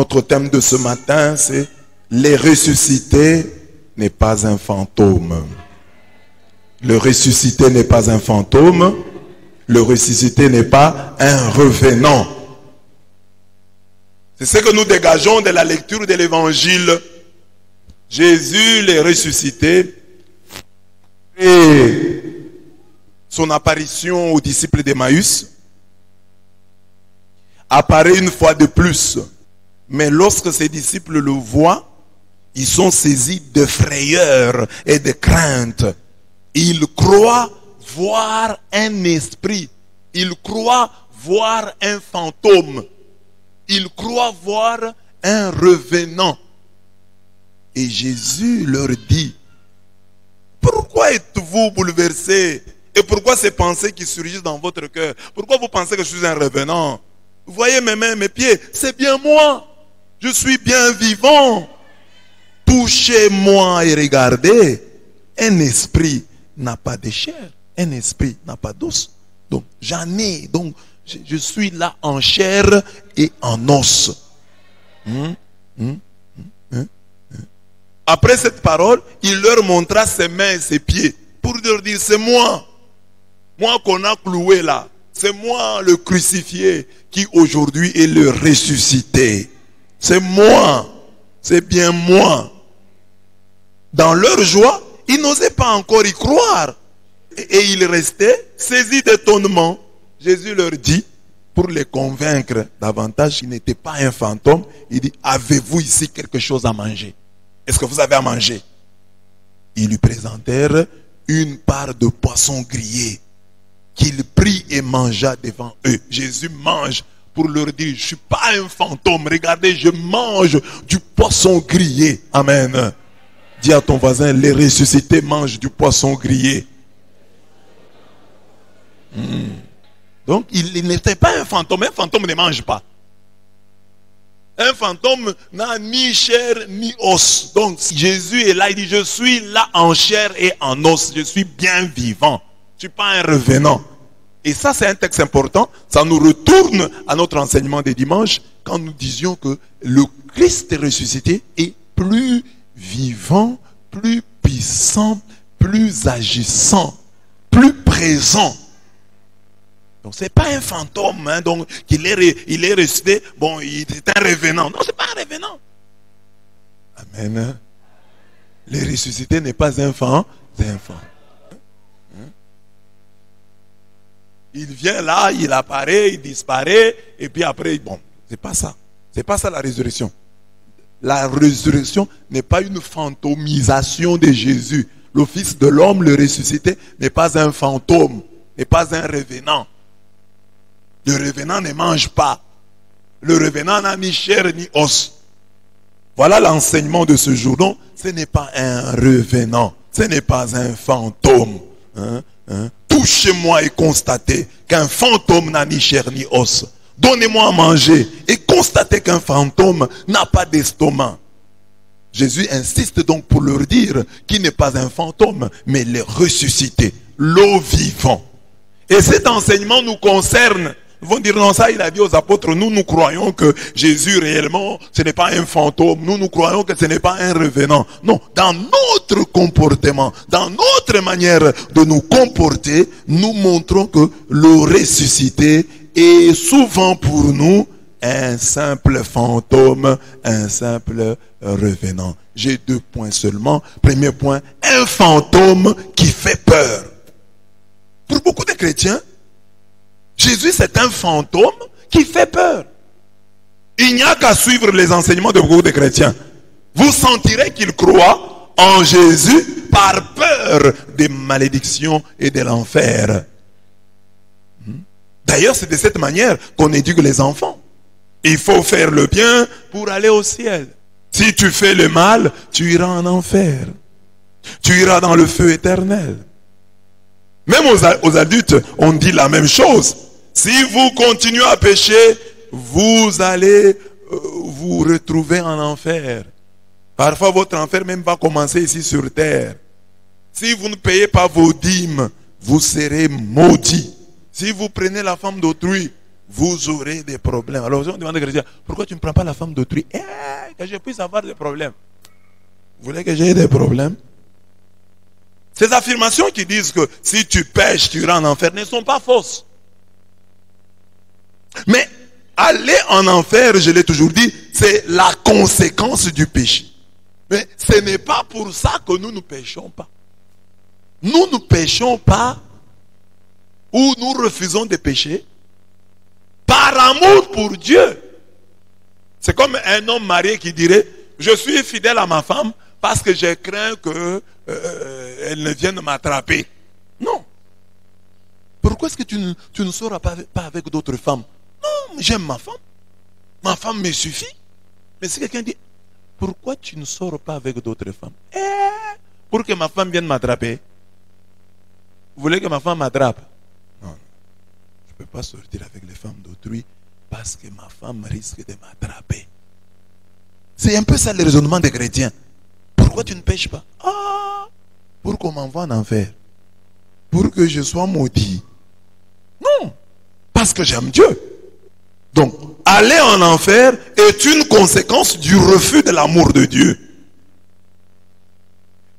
Notre thème de ce matin, c'est les ressuscités n'est pas un fantôme. Le ressuscité n'est pas un fantôme. Le ressuscité n'est pas un revenant. C'est ce que nous dégageons de la lecture de l'évangile. Jésus, les ressuscités, et son apparition aux disciples d'Emmaüs apparaît une fois de plus. Mais lorsque ses disciples le voient, ils sont saisis de frayeur et de crainte. Ils croient voir un esprit. Ils croient voir un fantôme. Ils croient voir un revenant. Et Jésus leur dit, pourquoi êtes-vous bouleversés? Et pourquoi ces pensées qui surgissent dans votre cœur? Pourquoi vous pensez que je suis un revenant? Vous voyez mes mains, mes pieds, c'est bien moi. Je suis bien vivant. Touchez-moi et regardez. Un esprit n'a pas de chair. Un esprit n'a pas d'os. Donc j'en ai. Donc je suis là en chair et en os. Après cette parole, il leur montra ses mains et ses pieds. Pour leur dire, c'est moi. Moi qu'on a cloué là. C'est moi le crucifié qui aujourd'hui est le ressuscité. C'est moi. C'est bien moi. Dans leur joie, ils n'osaient pas encore y croire. Et ils restaient saisis d'étonnement. Jésus leur dit, pour les convaincre davantage qu'il n'était pas un fantôme, il dit, avez-vous ici quelque chose à manger? Est-ce que vous avez à manger? Ils lui présentèrent une part de poisson grillé qu'il prit et mangea devant eux. Jésus mange pour leur dire, je ne suis pas un fantôme. Regardez, je mange du poisson grillé. Amen. Dis à ton voisin, les ressuscités mangent du poisson grillé. Donc, il n'était pas un fantôme. Un fantôme ne mange pas. Un fantôme n'a ni chair ni os. Donc, Jésus est là, il dit, je suis là en chair et en os. Je suis bien vivant. Je ne suis pas un revenant. Et ça, c'est un texte important. Ça nous retourne à notre enseignement des dimanches quand nous disions que le Christ ressuscité est plus vivant, plus puissant, plus agissant, plus présent. Donc ce n'est pas un fantôme, hein, donc il est resté, bon, il est un revenant. Non, ce n'est pas un revenant. Amen. Les ressuscités n'est pas un fantôme, c'est un fantôme. Il vient là, il apparaît, il disparaît, et puis après, bon, c'est pas ça. C'est pas ça la résurrection. La résurrection n'est pas une fantomisation de Jésus. Le Fils de l'homme, le ressuscité, n'est pas un fantôme, n'est pas un revenant. Le revenant ne mange pas. Le revenant n'a ni chair ni os. Voilà l'enseignement de ce jour. Donc, ce n'est pas un revenant. Ce n'est pas un fantôme. Touchez-moi et constatez qu'un fantôme n'a ni chair ni os. Donnez-moi à manger et constatez qu'un fantôme n'a pas d'estomac. Jésus insiste donc pour leur dire qu'il n'est pas un fantôme, mais le ressuscité, l'eau vivant. Et cet enseignement nous concerne. Ils vont dire non, ça il a dit aux apôtres, nous croyons que Jésus réellement, ce n'est pas un fantôme, nous croyons que ce n'est pas un revenant. Non, dans notre comportement, dans notre manière de nous comporter, nous montrons que le ressuscité est souvent pour nous un simple fantôme, un simple revenant. J'ai 2 points seulement. Premier point, un fantôme qui fait peur. Pour beaucoup de chrétiens, Jésus, c'est un fantôme qui fait peur. Il n'y a qu'à suivre les enseignements de beaucoup de chrétiens. Vous sentirez qu'ils croient en Jésus par peur des malédictions et de l'enfer. D'ailleurs, c'est de cette manière qu'on éduque les enfants. Il faut faire le bien pour aller au ciel. Si tu fais le mal, tu iras en enfer. Tu iras dans le feu éternel. Même aux adultes, on dit la même chose. Si vous continuez à pécher, vous allez vous retrouver en enfer. Parfois, votre enfer même va commencer ici sur terre. Si vous ne payez pas vos dîmes, vous serez maudits. Si vous prenez la femme d'autrui, vous aurez des problèmes. Alors on demande aux chrétiens, pourquoi tu ne prends pas la femme d'autrui? Que je puisse avoir des problèmes. Vous voulez que j'aie des problèmes? Ces affirmations qui disent que si tu pêches, tu iras en enfer ne sont pas fausses. Mais aller en enfer, je l'ai toujours dit, c'est la conséquence du péché. Mais ce n'est pas pour ça que nous ne péchons pas. Nous ne péchons pas ou nous refusons de pécher par amour pour Dieu. C'est comme un homme marié qui dirait, je suis fidèle à ma femme parce que je crains qu'elle ne vienne m'attraper. Non. Pourquoi est-ce que tu ne sors pas avec d'autres femmes? Non, j'aime ma femme. Ma femme me suffit. Mais si quelqu'un dit, pourquoi tu ne sors pas avec d'autres femmes? Pour que ma femme vienne m'attraper. Vous voulez que ma femme m'attrape? Non, je ne peux pas sortir avec les femmes d'autrui parce que ma femme risque de m'attraper. C'est un peu ça le raisonnement des chrétiens. Pourquoi tu ne pêches pas? Pour qu'on m'envoie en enfer. Pour que je sois maudit. Non, parce que j'aime Dieu. Donc, aller en enfer est une conséquence du refus de l'amour de Dieu.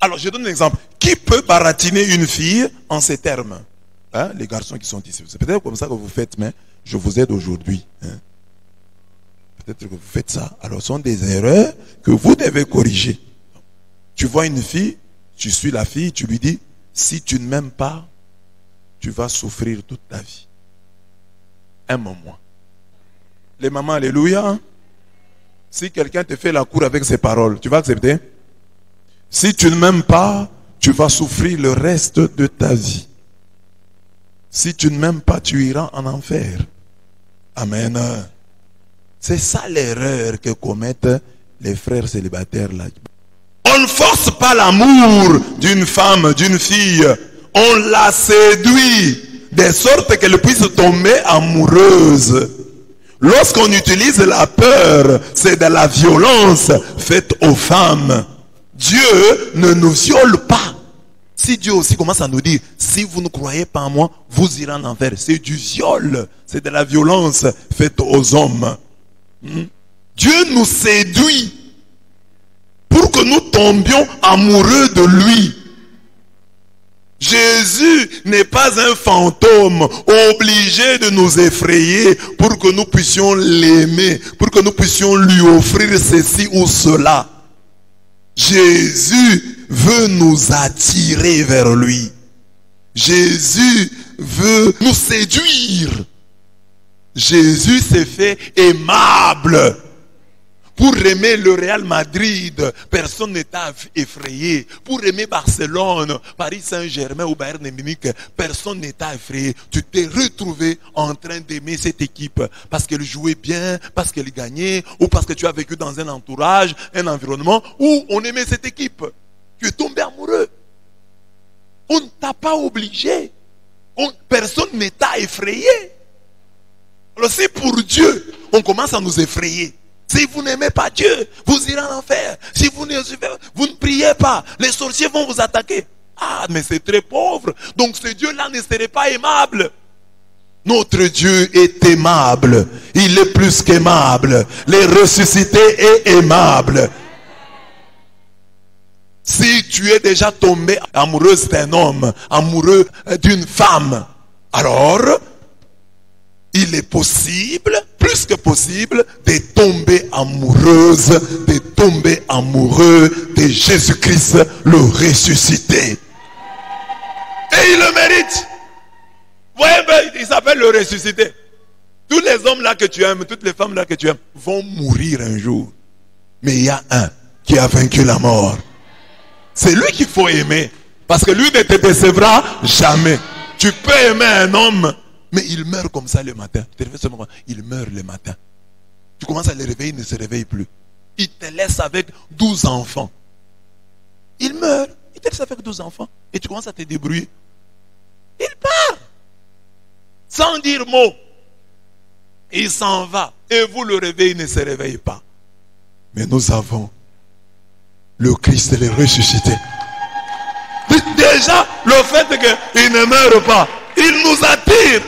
Alors, je donne un exemple. Qui peut baratiner une fille en ces termes? Les garçons qui sont ici. C'est peut-être comme ça que vous faites, mais je vous aide aujourd'hui. Peut-être que vous faites ça. Alors, ce sont des erreurs que vous devez corriger. Tu vois une fille, tu suis la fille, tu lui dis, si tu ne m'aimes pas, tu vas souffrir toute ta vie. Aime-moi. Les mamans, alléluia. Si quelqu'un te fait la cour avec ses paroles, tu vas accepter? Si tu ne m'aimes pas, tu vas souffrir le reste de ta vie. Si tu ne m'aimes pas, tu iras en enfer. Amen. C'est ça l'erreur que commettent les frères célibataires là. On ne force pas l'amour d'une femme, d'une fille. On la séduit de sorte qu'elle puisse tomber amoureuse. Lorsqu'on utilise la peur, c'est de la violence faite aux femmes. Dieu ne nous viole pas. Si Dieu aussi commence à nous dire, si vous ne croyez pas en moi, vous irez en enfer. C'est du viol, c'est de la violence faite aux hommes. Dieu nous séduit pour que nous tombions amoureux de lui. Jésus n'est pas un fantôme obligé de nous effrayer pour que nous puissions l'aimer, pour que nous puissions lui offrir ceci ou cela. Jésus veut nous attirer vers lui. Jésus veut nous séduire. Jésus s'est fait aimable. Pour aimer le Real Madrid, personne n'est effrayé. Pour aimer Barcelone, Paris Saint-Germain ou Bayern Munich, personne n'est effrayé. Tu t'es retrouvé en train d'aimer cette équipe parce qu'elle jouait bien, parce qu'elle gagnait, ou parce que tu as vécu dans un entourage, un environnement où on aimait cette équipe. Tu es tombé amoureux. On ne t'a pas obligé. Personne n'est effrayé. Alors si pour Dieu, on commence à nous effrayer. Si vous n'aimez pas Dieu, vous irez en enfer. Si vous ne priez pas, les sorciers vont vous attaquer. Mais c'est très pauvre. Donc ce Dieu-là ne serait pas aimable. Notre Dieu est aimable. Il est plus qu'aimable. Les ressuscité est aimable. Si tu es déjà tombé amoureuse d'un homme, amoureux d'une femme, alors il est possible, plus que possible, de tomber amoureuse, de tomber amoureux de Jésus-Christ, le ressuscité. Et il le mérite. Vous voyez, il s'appelle le ressuscité. Tous les hommes là que tu aimes, toutes les femmes là que tu aimes, vont mourir un jour. Mais il y a un qui a vaincu la mort. C'est lui qu'il faut aimer. Parce que lui ne te décevra jamais. Tu peux aimer un homme, mais il meurt comme ça le matin. Il meurt le matin. Tu commences à le réveiller, il ne se réveille plus. Il te laisse avec 12 enfants. Il meurt. Il te laisse avec 12 enfants. Et tu commences à te débrouiller. Il part. Sans dire mot. Il s'en va. Et vous le réveillez, il ne se réveille pas. Mais nous avons le Christ le ressuscité. Déjà, le fait qu'il ne meurt pas, il nous attire.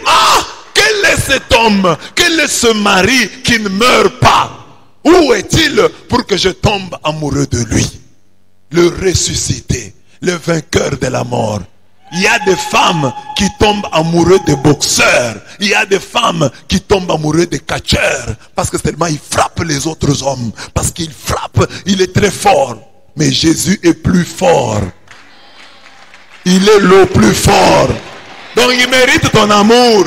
Quelle est cet homme? Quel est ce mari qui ne meurt pas? Où est-il pour que je tombe amoureux de lui? Le ressuscité, le vainqueur de la mort. Il y a des femmes qui tombent amoureux des boxeurs. Il y a des femmes qui tombent amoureux des catcheurs. Parce que seulement il frappe les autres hommes. Parce qu'il frappe, il est très fort. Mais Jésus est plus fort. Il est le plus fort. Donc il mérite ton amour.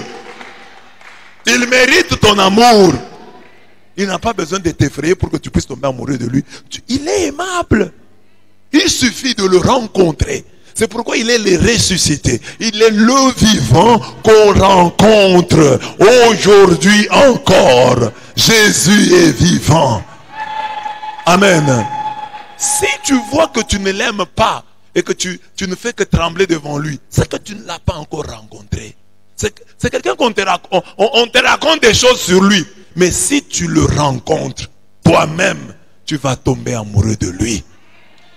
Il mérite ton amour. Il n'a pas besoin de t'effrayer pour que tu puisses tomber amoureux de lui. Il est aimable. Il suffit de le rencontrer. C'est pourquoi il est le ressuscité. Il est le vivant qu'on rencontre aujourd'hui encore. Jésus est vivant. Amen. Si tu vois que tu ne l'aimes pas et que tu ne fais que trembler devant lui, c'est que tu ne l'as pas encore rencontré. C'est quelqu'un qu'on te raconte. On te raconte des choses sur lui. Mais si tu le rencontres, toi-même, tu vas tomber amoureux de lui.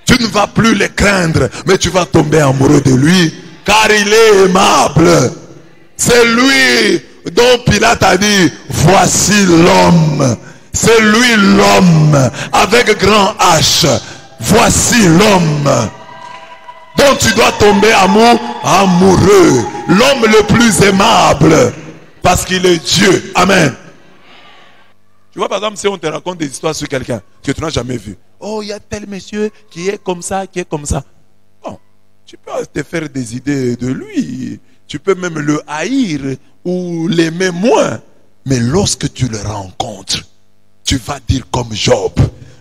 Tu ne vas plus le craindre, mais tu vas tomber amoureux de lui, car il est aimable. C'est lui dont Pilate a dit, voici l'homme. C'est lui l'homme, avec grand H. Voici l'homme dont tu dois tomber amoureux. L'homme le plus aimable, parce qu'il est Dieu. Amen. Tu vois, par exemple, si on te raconte des histoires sur quelqu'un que tu n'as jamais vu. Oh, il y a tel monsieur qui est comme ça, qui est comme ça. Bon, tu peux te faire des idées de lui. Tu peux même le haïr ou l'aimer moins. Mais lorsque tu le rencontres, tu vas dire comme Job.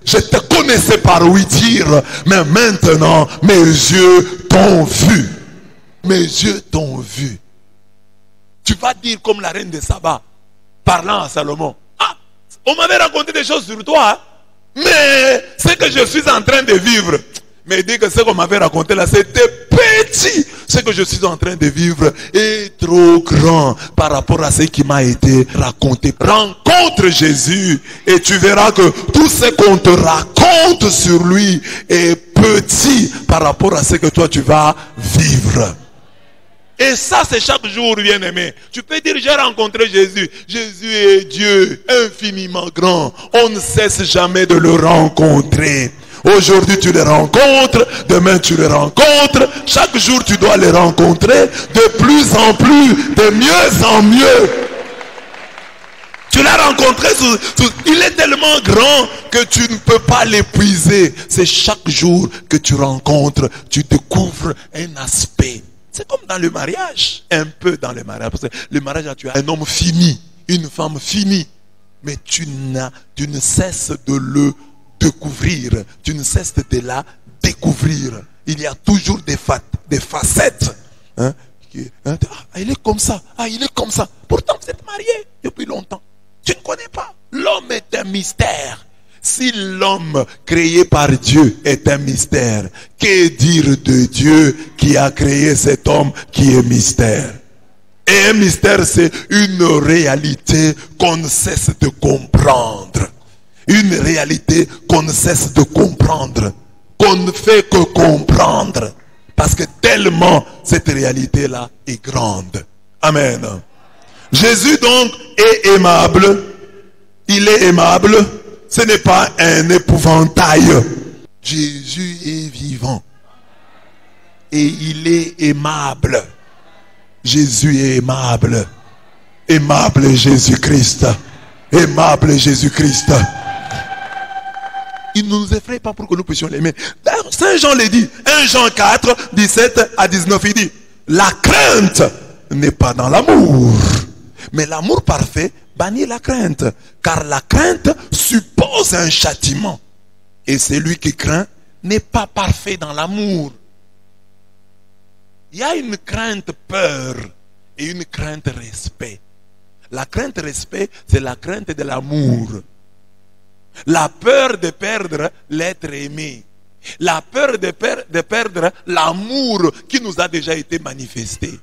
Je te connaissais par oui dire, mais maintenant mes yeux t'ont vu. Mes yeux t'ont vu. Tu vas dire comme la reine de Saba, parlant à Salomon. Ah, on m'avait raconté des choses sur toi, hein? Mais ce que je suis en train de vivre, mais dit que ce qu'on m'avait raconté là, c'était petit. Ce que je suis en train de vivre est trop grand par rapport à ce qui m'a été raconté. Rencontre Jésus et tu verras que tout ce qu'on te raconte sur lui est petit par rapport à ce que toi tu vas vivre. Et ça, c'est chaque jour, bien-aimé. Tu peux dire, j'ai rencontré Jésus. Jésus est Dieu, infiniment grand. On ne cesse jamais de le rencontrer. Aujourd'hui, tu le rencontres. Demain, tu le rencontres. Chaque jour, tu dois le rencontrer. De plus en plus, de mieux en mieux. Tu l'as rencontré. Il est tellement grand que tu ne peux pas l'épuiser. C'est chaque jour que tu rencontres. Tu découvres un aspect. C'est comme dans le mariage, un peu dans le mariage. Parce que le mariage, tu as un homme fini, une femme finie. Mais tu ne cesses de le découvrir. Tu ne cesses de la découvrir. Il y a toujours des facettes. Hein? Ah, il est comme ça. Ah, il est comme ça. Pourtant, vous êtes mariés depuis longtemps. Tu ne connais pas. L'homme est un mystère. Si l'homme créé par Dieu est un mystère, que dire de Dieu qui a créé cet homme qui est mystère? Et un mystère, c'est une réalité qu'on ne cesse de comprendre. Une réalité qu'on ne cesse de comprendre. Qu'on ne fait que comprendre. Parce que tellement cette réalité-là est grande. Amen. Jésus donc est aimable. Il est aimable. Ce n'est pas un épouvantail. Jésus est vivant. Et il est aimable. Jésus est aimable. Aimable Jésus-Christ. Aimable Jésus-Christ. Il ne nous effraie pas pour que nous puissions l'aimer. Saint Jean le dit. 1 Jean 4, 17 à 19, il dit, la crainte n'est pas dans l'amour. Mais l'amour parfait bannit la crainte. Car la crainte suppose un châtiment. Et celui qui craint n'est pas parfait dans l'amour. Il y a une crainte peur et une crainte respect. La crainte respect, c'est la crainte de l'amour. La peur de perdre l'être aimé. La peur de perdre l'amour qui nous a déjà été manifesté.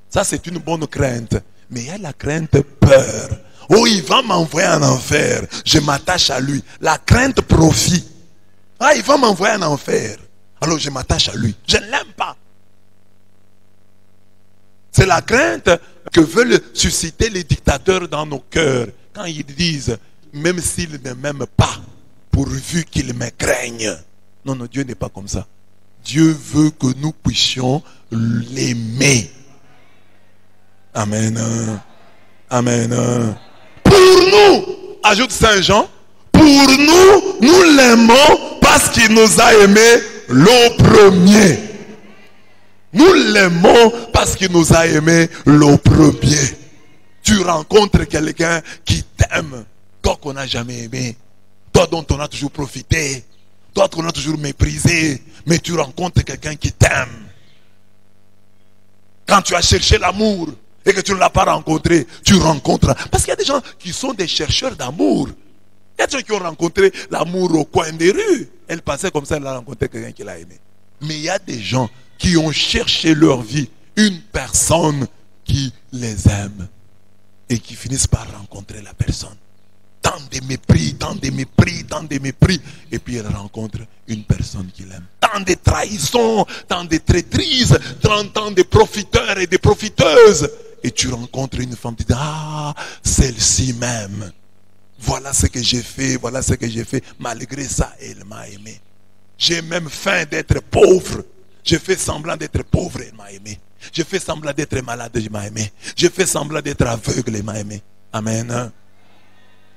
Ça, c'est une bonne crainte. Mais il y a la crainte peur. Oh, il va m'envoyer en enfer. Je m'attache à lui. La crainte profit. Ah, il va m'envoyer en enfer. Alors je m'attache à lui. Je ne l'aime pas. C'est la crainte que veulent susciter les dictateurs dans nos cœurs. Quand ils disent, même s'ils ne m'aiment pas, pourvu qu'ils me craignent. Non, non, Dieu n'est pas comme ça. Dieu veut que nous puissions l'aimer. Amen. Amen. Pour nous, ajoute Saint Jean, pour nous, nous l'aimons parce qu'il nous a aimés le premier. Nous l'aimons parce qu'il nous a aimés le premier. Tu rencontres quelqu'un qui t'aime, toi qu'on n'a jamais aimé, toi dont on a toujours profité, toi qu'on a toujours méprisé, mais tu rencontres quelqu'un qui t'aime. Quand tu as cherché l'amour et que tu ne l'as pas rencontré, tu rencontres. Parce qu'il y a des gens qui sont des chercheurs d'amour. Il y a des gens qui ont rencontré l'amour au coin des rues. Elle passait comme ça, elle a rencontré quelqu'un qui l'a aimé. Mais il y a des gens qui ont cherché leur vie une personne qui les aime et qui finissent par rencontrer la personne. Tant de mépris, tant de mépris, tant de mépris. Et puis elle rencontre une personne qui l'aime. Tant de trahisons, tant de traîtrises, tant de profiteurs et de profiteuses. Et tu rencontres une femme qui dit, ah, celle-ci même. Voilà ce que j'ai fait, voilà ce que j'ai fait. Malgré ça, elle m'a aimé. J'ai même faim d'être pauvre. J'ai fait semblant d'être pauvre, elle m'a aimé. J'ai fait semblant d'être malade, elle m'a aimé. J'ai fait semblant d'être aveugle, elle m'a aimé. Amen.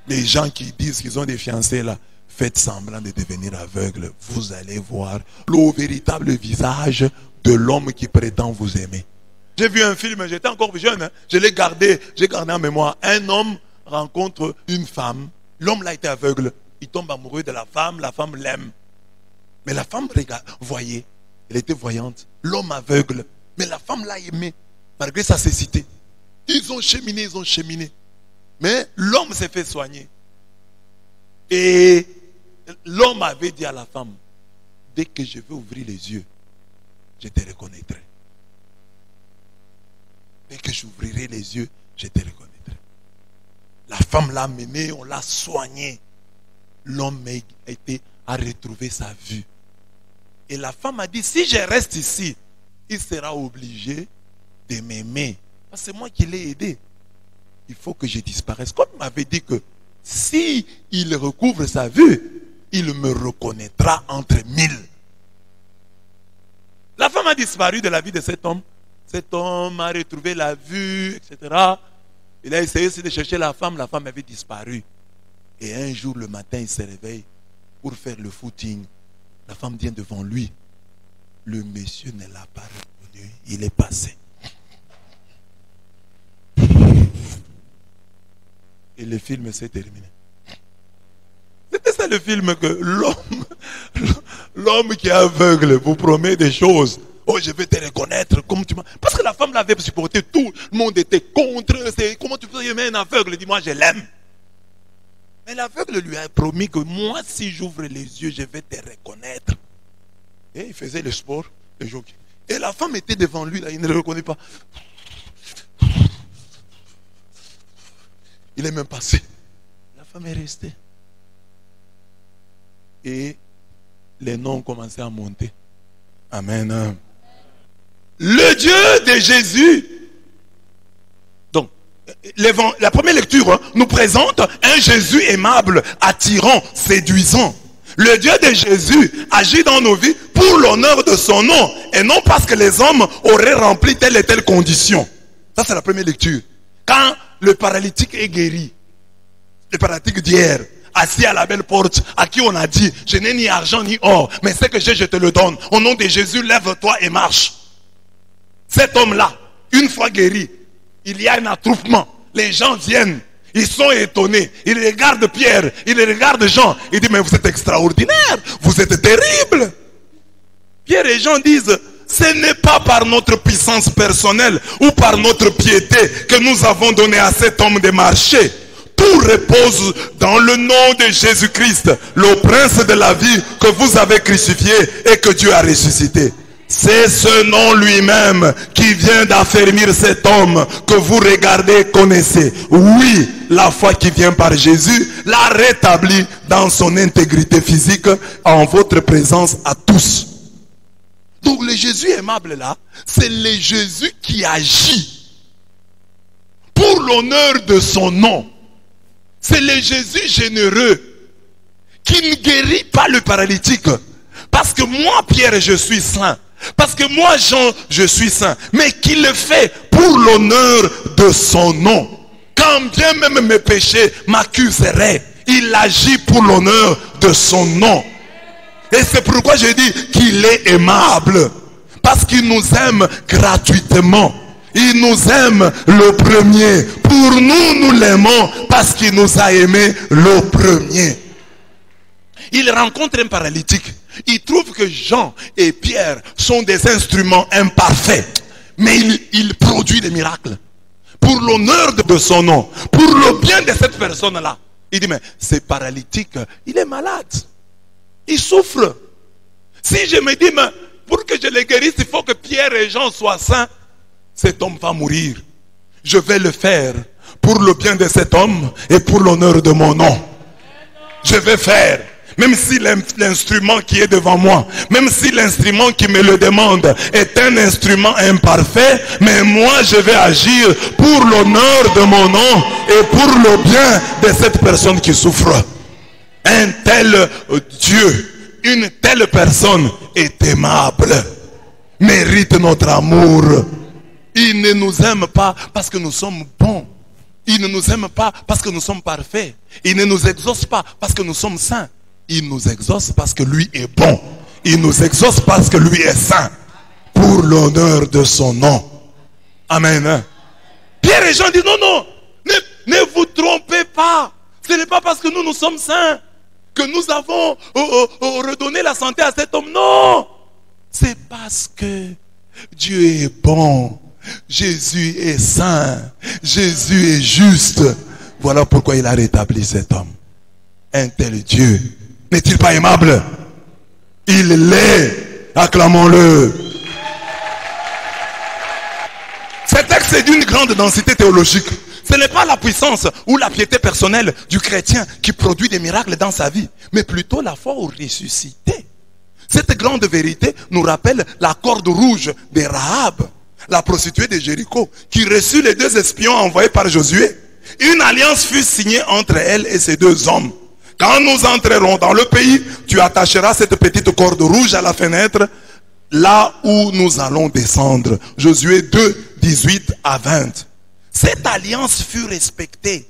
Les gens qui disent qu'ils ont des fiancés là, faites semblant de devenir aveugle. Vous allez voir le véritable visage de l'homme qui prétend vous aimer. J'ai vu un film, j'étais encore jeune, hein, je l'ai gardé, j'ai gardé en mémoire. Un homme rencontre une femme, l'homme là était aveugle, il tombe amoureux de la femme l'aime. Mais la femme voyait, elle était voyante, l'homme aveugle, mais la femme l'a aimé, malgré sa cécité. Ils ont cheminé. Mais l'homme s'est fait soigner. Et l'homme avait dit à la femme, dès que je vais ouvrir les yeux, je te reconnaîtrai. Dès que j'ouvrirai les yeux, je te reconnaîtrai. La femme l'a mené, on l'a soigné. L'homme a retrouvé sa vue. Et la femme a dit, si je reste ici, il sera obligé de m'aimer. Parce que c'est moi qui l'ai aidé. Il faut que je disparaisse. Comme il m'avait dit que si il recouvre sa vue, il me reconnaîtra entre 1000. La femme a disparu de la vie de cet homme. Cet homme a retrouvé la vue, etc. Il a essayé aussi de chercher la femme avait disparu. Et un jour, le matin, il se réveille pour faire le footing. La femme vient devant lui. Le monsieur ne l'a pas reconnu. Il est passé. Et le film s'est terminé. C'était ça le film que l'homme qui est aveugle vous promet des choses. Oh, je vais te reconnaître comme tu m'as. Parce que la femme l'avait supporté, tout le monde était contre. Comment tu peux aimer un aveugle? Dis-moi, je l'aime. Mais l'aveugle lui a promis que moi, si j'ouvre les yeux, je vais te reconnaître. Et il faisait le sport, le jogging. Et la femme était devant lui, là, il ne le reconnaît pas. Il est même passé. La femme est restée. Et les noms ont commencé à monter. Amen. Le Dieu de Jésus. Donc, la première lecture nous présente un Jésus aimable, attirant, séduisant. Le Dieu de Jésus agit dans nos vies pour l'honneur de son nom et non parce que les hommes auraient rempli telle et telle condition. Ça, c'est la première lecture. Quand le paralytique est guéri, le paralytique d'hier, assis à la belle porte, à qui on a dit, je n'ai ni argent ni or, mais ce que j'ai, je te le donne. Au nom de Jésus, lève-toi et marche. Cet homme-là, une fois guéri, il y a un attroupement. Les gens viennent, ils sont étonnés. Ils regardent Pierre, ils regardent Jean. Ils disent, mais vous êtes extraordinaire, vous êtes terrible. Pierre et Jean disent, ce n'est pas par notre puissance personnelle ou par notre piété que nous avons donné à cet homme de marcher. Tout repose dans le nom de Jésus-Christ, le prince de la vie que vous avez crucifié et que Dieu a ressuscité. C'est ce nom lui-même qui vient d'affermir cet homme que vous regardez et connaissez. Oui, la foi qui vient par Jésus l'a rétabli dans son intégrité physique en votre présence à tous. Donc le Jésus aimable là, c'est le Jésus qui agit. l'honneur de son nom. C'est le Jésus généreux qui ne guérit pas le paralytique. Parce que moi, Pierre, je suis saint. Parce que moi, Jean, je suis saint. Mais qui le fait pour l'honneur de son nom. Quand bien même mes péchés m'accuseraient, il agit pour l'honneur de son nom. Et c'est pourquoi je dis qu'il est aimable. Parce qu'il nous aime gratuitement. Il nous aime le premier. Pour nous, nous l'aimons parce qu'il nous a aimés le premier. Il rencontre un paralytique. Il trouve que Jean et Pierre sont des instruments imparfaits. Mais il produit des miracles. Pour l'honneur de son nom. Pour le bien de cette personne-là. Il dit, mais ce paralytique, il est malade. Il souffre. Si je me dis, mais pour que je le guérisse, il faut que Pierre et Jean soient saints. Cet homme va mourir. Je vais le faire pour le bien de cet homme et pour l'honneur de mon nom. Je vais faire. Même si l'instrument qui est devant moi, même si l'instrument qui me le demande est un instrument imparfait, mais moi je vais agir pour l'honneur de mon nom et pour le bien de cette personne qui souffre. Un tel Dieu, une telle personne est aimable, mérite notre amour. Il ne nous aime pas parce que nous sommes bons. Il ne nous aime pas parce que nous sommes parfaits. Il ne nous exauce pas parce que nous sommes saints. Il nous exauce parce que lui est bon. Il nous exauce parce que lui est saint. Pour l'honneur de son nom. Amen. Pierre et Jean disent non, non. Ne vous trompez pas. Ce n'est pas parce que nous sommes saints que nous avons redonné la santé à cet homme. Non. C'est parce que Dieu est bon. Jésus est saint. Jésus est juste. Voilà pourquoi il a rétabli cet homme. Un tel Dieu. N'est-il pas aimable? Il l'est. Acclamons-le. Ce texte est d'une grande densité théologique. Ce n'est pas la puissance ou la piété personnelle du chrétien qui produit des miracles dans sa vie, mais plutôt la foi au ressuscité. Cette grande vérité nous rappelle la corde rouge de Rahab, la prostituée de Jéricho, qui reçut les 2 espions envoyés par Josué. Une alliance fut signée entre elle et ces 2 hommes. Quand nous entrerons dans le pays, tu attacheras cette petite corde rouge à la fenêtre, là où nous allons descendre. Josué 2, 18 à 20. Cette alliance fut respectée.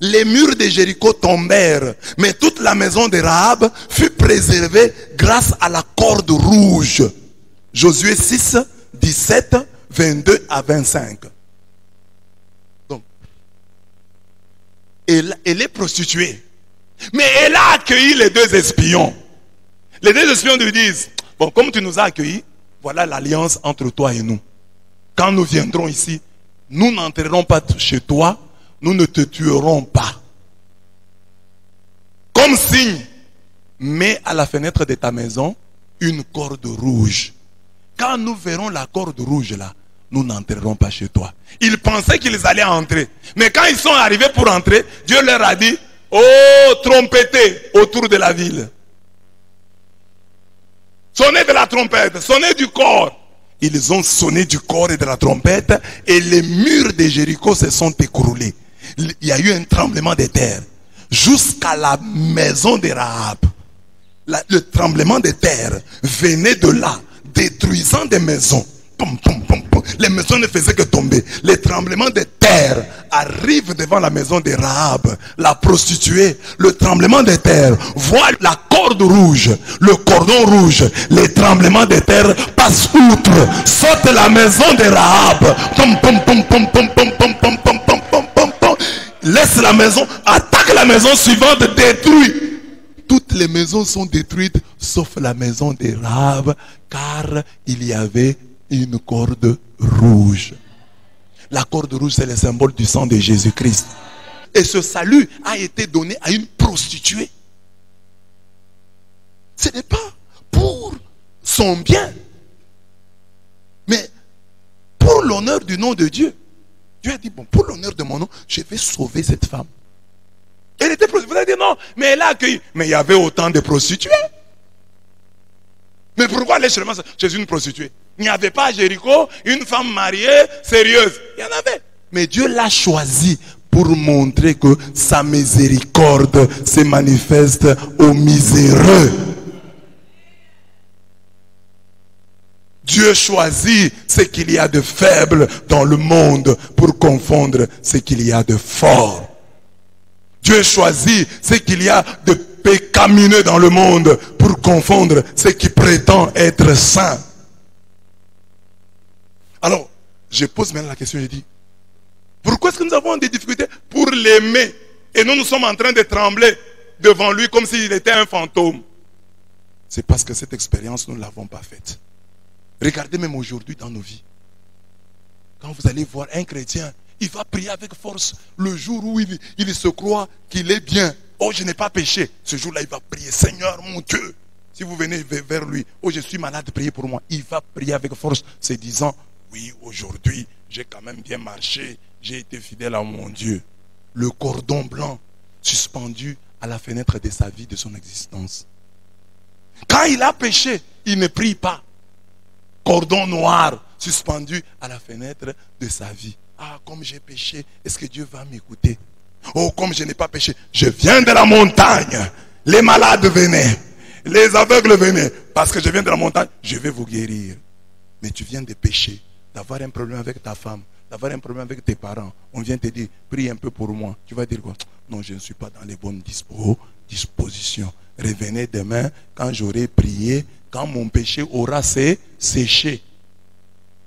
Les murs de Jéricho tombèrent, mais toute la maison de Rahab fut préservée grâce à la corde rouge. Josué 6, 17, 22 à 25. Donc, elle est prostituée. Mais elle a accueilli les 2 espions. Les 2 espions lui disent, bon, comme tu nous as accueillis, voilà l'alliance entre toi et nous. Quand nous viendrons ici, nous n'entrerons pas chez toi, nous ne te tuerons pas. Comme signe, mets à la fenêtre de ta maison une corde rouge. Quand nous verrons la corde rouge là, nous n'entrerons pas chez toi. Ils pensaient qu'ils allaient entrer. Mais quand ils sont arrivés pour entrer, Dieu leur a dit, oh, trompetez autour de la ville. Sonnez de la trompette, sonnez du corps. Ils ont sonné du corps et de la trompette et les murs de Jéricho se sont écroulés. Il y a eu un tremblement de terre jusqu'à la maison de Rahab. Le tremblement de terre venait de là, détruisant des maisons. Pum, pum, pum, pum. Les maisons ne faisaient que tomber. Les tremblements de terre arrivent devant la maison de Rahab, la prostituée. Le tremblement de terre voit la corde rouge, le cordon rouge. Les tremblements de terre passent outre, sautent la maison de Rahab. Pum, pum, pum, pum, pum, pum, pum, pum, pum, pum, pum, pum, pum. Laisse la maison, attaque la maison suivante, détruit. Toutes les maisons sont détruites, sauf la maison de Rahab, car il y avait une corde rouge. La corde rouge, c'est le symbole du sang de Jésus-Christ. Et ce salut a été donné à une prostituée. Ce n'est pas pour son bien, mais pour l'honneur du nom de Dieu. Dieu a dit, bon, pour l'honneur de mon nom, je vais sauver cette femme. Elle était prostituée. Vous allez dire non, mais elle a accueilli. Mais il y avait autant de prostituées. Mais pourquoi aller chez une prostituée? Il n'y avait pas à Jéricho une femme mariée, sérieuse. Il y en avait. Mais Dieu l'a choisi pour montrer que sa miséricorde se manifeste aux miséreux. Dieu choisit ce qu'il y a de faible dans le monde pour confondre ce qu'il y a de fort. Dieu choisit ce qu'il y a de pécamineux dans le monde pour confondre ce qui prétend être saint. Alors, je pose maintenant la question, je dis, pourquoi est-ce que nous avons des difficultés pour l'aimer et nous sommes en train de trembler devant lui comme s'il était un fantôme? C'est parce que cette expérience, nous ne l'avons pas faite. Regardez même aujourd'hui dans nos vies. Quand vous allez voir un chrétien, il va prier avec force le jour où il se croit qu'il est bien. Oh, je n'ai pas péché. Ce jour-là, il va prier. Seigneur, mon Dieu. Si vous venez vers lui, oh, je suis malade, priez pour moi. Il va prier avec force, se disant, oui, aujourd'hui, j'ai quand même bien marché. J'ai été fidèle à mon Dieu. Le cordon blanc suspendu à la fenêtre de sa vie, de son existence. Quand il a péché, il ne prie pas. Cordon noir suspendu à la fenêtre de sa vie. Ah, comme j'ai péché, est-ce que Dieu va m'écouter? Oh, comme je n'ai pas péché, je viens de la montagne. Les malades venaient, les aveugles venaient. Parce que je viens de la montagne, je vais vous guérir. Mais tu viens de pécher, d'avoir un problème avec ta femme, d'avoir un problème avec tes parents. On vient te dire, prie un peu pour moi. Tu vas dire quoi? Non, je ne suis pas dans les bonnes dispositions. Revenez demain, quand j'aurai prié, quand mon péché aura séché,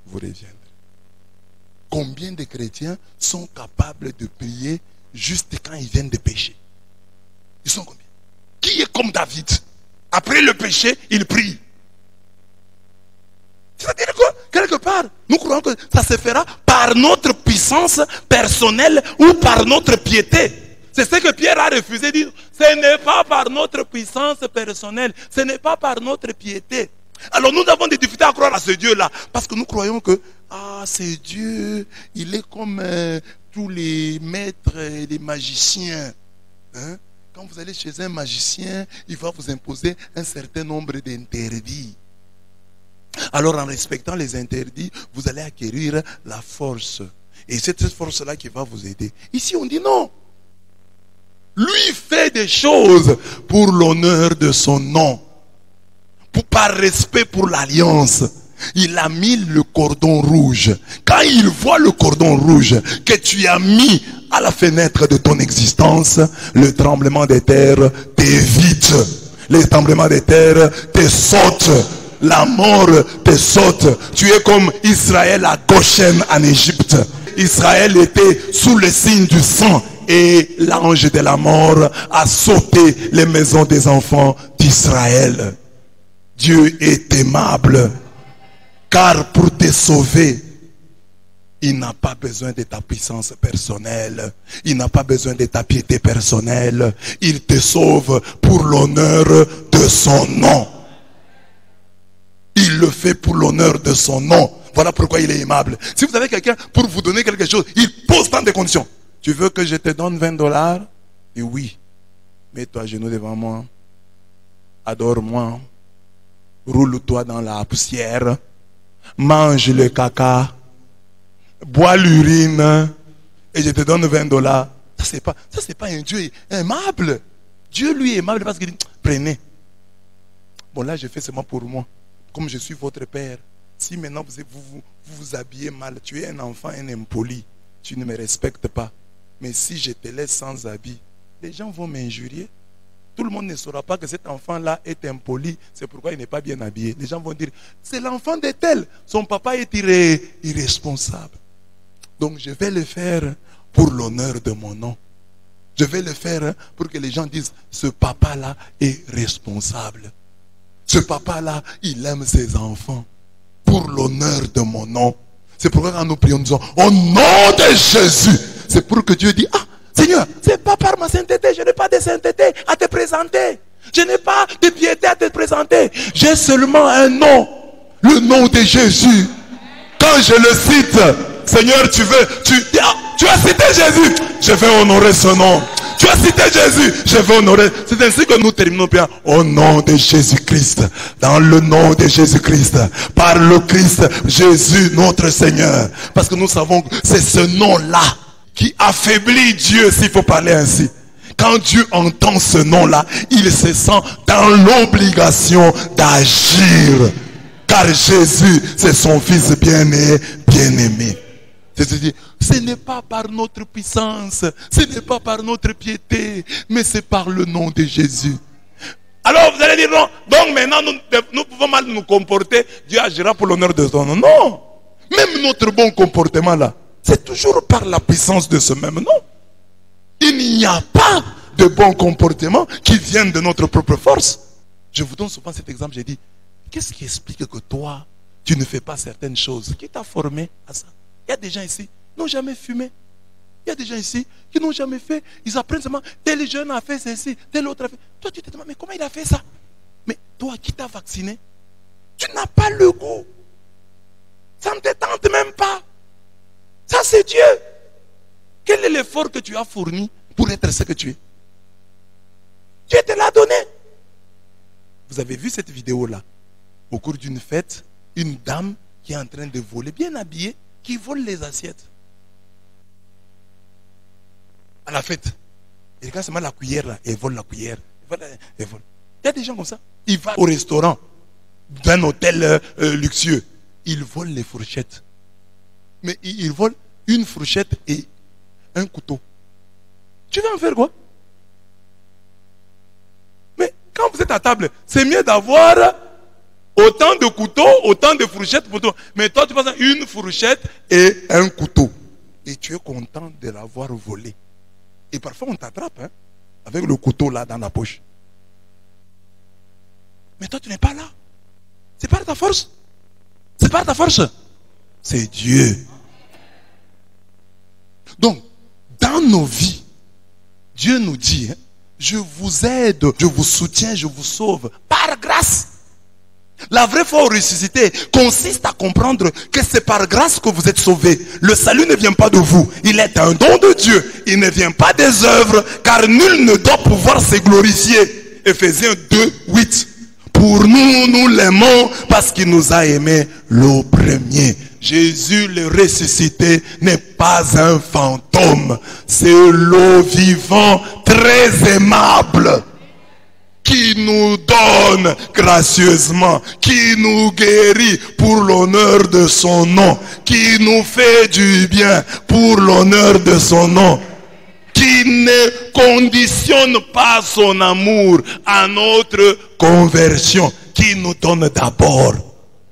vous reviendrez. Combien de chrétiens sont capables de prier juste quand ils viennent de pécher? Ils sont combien? Qui est comme David? Après le péché, il prie. C'est-à-dire quoi? Quelque part, nous croyons que ça se fera par notre puissance personnelle ou par notre piété. C'est ce que Pierre a refusé de dire. Ce n'est pas par notre puissance personnelle, ce n'est pas par notre piété. Alors nous avons des difficultés à croire à ce Dieu-là, parce que nous croyons que, ah, ce Dieu, il est comme tous les maîtres et les magiciens. Hein? Quand vous allez chez un magicien, il va vous imposer un certain nombre d'interdits. Alors en respectant les interdits, vous allez acquérir la force. Et c'est cette force-là qui va vous aider. Ici on dit non. Lui fait des choses pour l'honneur de son nom. Par respect pour l'alliance. Il a mis le cordon rouge. Quand il voit le cordon rouge que tu as mis à la fenêtre de ton existence, le tremblement des terres t'évite. Le tremblement des terres te saute. La mort te saute. Tu es comme Israël à Goshen en Égypte. Israël était sous le signe du sang. Et l'ange de la mort a sauté les maisons des enfants d'Israël. Dieu est aimable. Car pour te sauver, il n'a pas besoin de ta puissance personnelle. Il n'a pas besoin de ta piété personnelle. Il te sauve pour l'honneur de son nom. Il le fait pour l'honneur de son nom. Voilà pourquoi il est aimable. Si vous avez quelqu'un pour vous donner quelque chose, il pose tant de conditions. Tu veux que je te donne $20? Et oui. Mets-toi à genoux devant moi. Adore-moi. Roule-toi dans la poussière. Mange le caca. Bois l'urine. Et je te donne $20. Ça, c'est pas un Dieu aimable. Dieu, lui, est aimable parce qu'il dit, prenez. Bon, là, je fais seulement pour moi. Comme je suis votre père. Si maintenant vous vous habillez mal, tu es un enfant, un impoli. Tu ne me respectes pas. Mais si je te laisse sans habit, les gens vont m'injurier. Tout le monde ne saura pas que cet enfant-là est impoli. C'est pourquoi il n'est pas bien habillé. Les gens vont dire, c'est l'enfant de tel. Son papa est irresponsable. Donc je vais le faire pour l'honneur de mon nom. Je vais le faire pour que les gens disent, ce papa-là est responsable. Ce papa-là, il aime ses enfants. Pour l'honneur de mon nom. C'est pourquoi quand nous prions, nous disons, au nom de Jésus. C'est pour que Dieu dit, ah, Seigneur, c'est pas par ma sainteté, je n'ai pas de sainteté à te présenter. Je n'ai pas de piété à te présenter. J'ai seulement un nom, le nom de Jésus. Quand je le cite, Seigneur, tu as cité Jésus, je vais honorer ce nom. Tu as cité Jésus, je vais honorer. C'est ainsi que nous terminons bien. Au nom de Jésus-Christ, dans le nom de Jésus-Christ, par le Christ Jésus notre Seigneur. Parce que nous savons que c'est ce nom-là qui affaiblit Dieu, s'il faut parler ainsi. Quand Dieu entend ce nom-là, il se sent dans l'obligation d'agir. Car Jésus, c'est son Fils bien-aimé. C'est-à-dire, ce n'est pas par notre puissance, ce n'est pas par notre piété, mais c'est par le nom de Jésus. Alors vous allez dire non, donc maintenant nous pouvons mal nous comporter, Dieu agira pour l'honneur de son nom. Non, même notre bon comportement là, c'est toujours par la puissance de ce même nom. Il n'y a pas de bon comportement qui vienne de notre propre force. Je vous donne souvent cet exemple, j'ai dit, qu'est-ce qui explique que toi, tu ne fais pas certaines choses? Qui t'a formé à ça? Il y a des gens ici qui n'ont jamais fumé. Il y a des gens ici qui n'ont jamais fait. Ils apprennent seulement, tel jeune a fait ceci, tel autre a fait. Toi, tu te demandes, mais comment il a fait ça? Mais toi, qui t'a vacciné? Tu n'as pas le goût. Ça ne te tente même pas. Ça, c'est Dieu. Quel est l'effort que tu as fourni pour être ce que tu es? Dieu te l'a donné. Vous avez vu cette vidéo-là? Au cours d'une fête, une dame qui est en train de voler, bien habillée, qui vole les assiettes. À la fête. Et regarde seulement la cuillère là, elle vole la cuillère. Elle vole. Il y a des gens comme ça. Ils vont au restaurant d'un hôtel luxueux. Ils volent les fourchettes. Mais ils volent une fourchette et un couteau. Tu vas en faire quoi? Mais quand vous êtes à table, c'est mieux d'avoir autant de couteaux, autant de fourchettes pour toi. Mais toi, tu passes une fourchette et un couteau. Et tu es content de l'avoir volé. Et parfois, on t'attrape avec le couteau là dans la poche. Mais toi, tu n'es pas là. C'est pas ta force. C'est pas ta force. C'est Dieu. Donc, dans nos vies, Dieu nous dit, je vous aide, je vous soutiens, je vous sauve par grâce. La vraie foi au ressuscité consiste à comprendre que c'est par grâce que vous êtes sauvés. Le salut ne vient pas de vous. Il est un don de Dieu. Il ne vient pas des œuvres, car nul ne doit pouvoir se glorifier. Ephésiens 2, 8. Pour nous, nous l'aimons parce qu'il nous a aimés le premier. Jésus le ressuscité n'est pas un fantôme. C'est le vivant très aimable qui nous donne gracieusement, qui nous guérit pour l'honneur de son nom, qui nous fait du bien pour l'honneur de son nom, qui ne conditionne pas son amour à notre conversion, qui nous donne d'abord.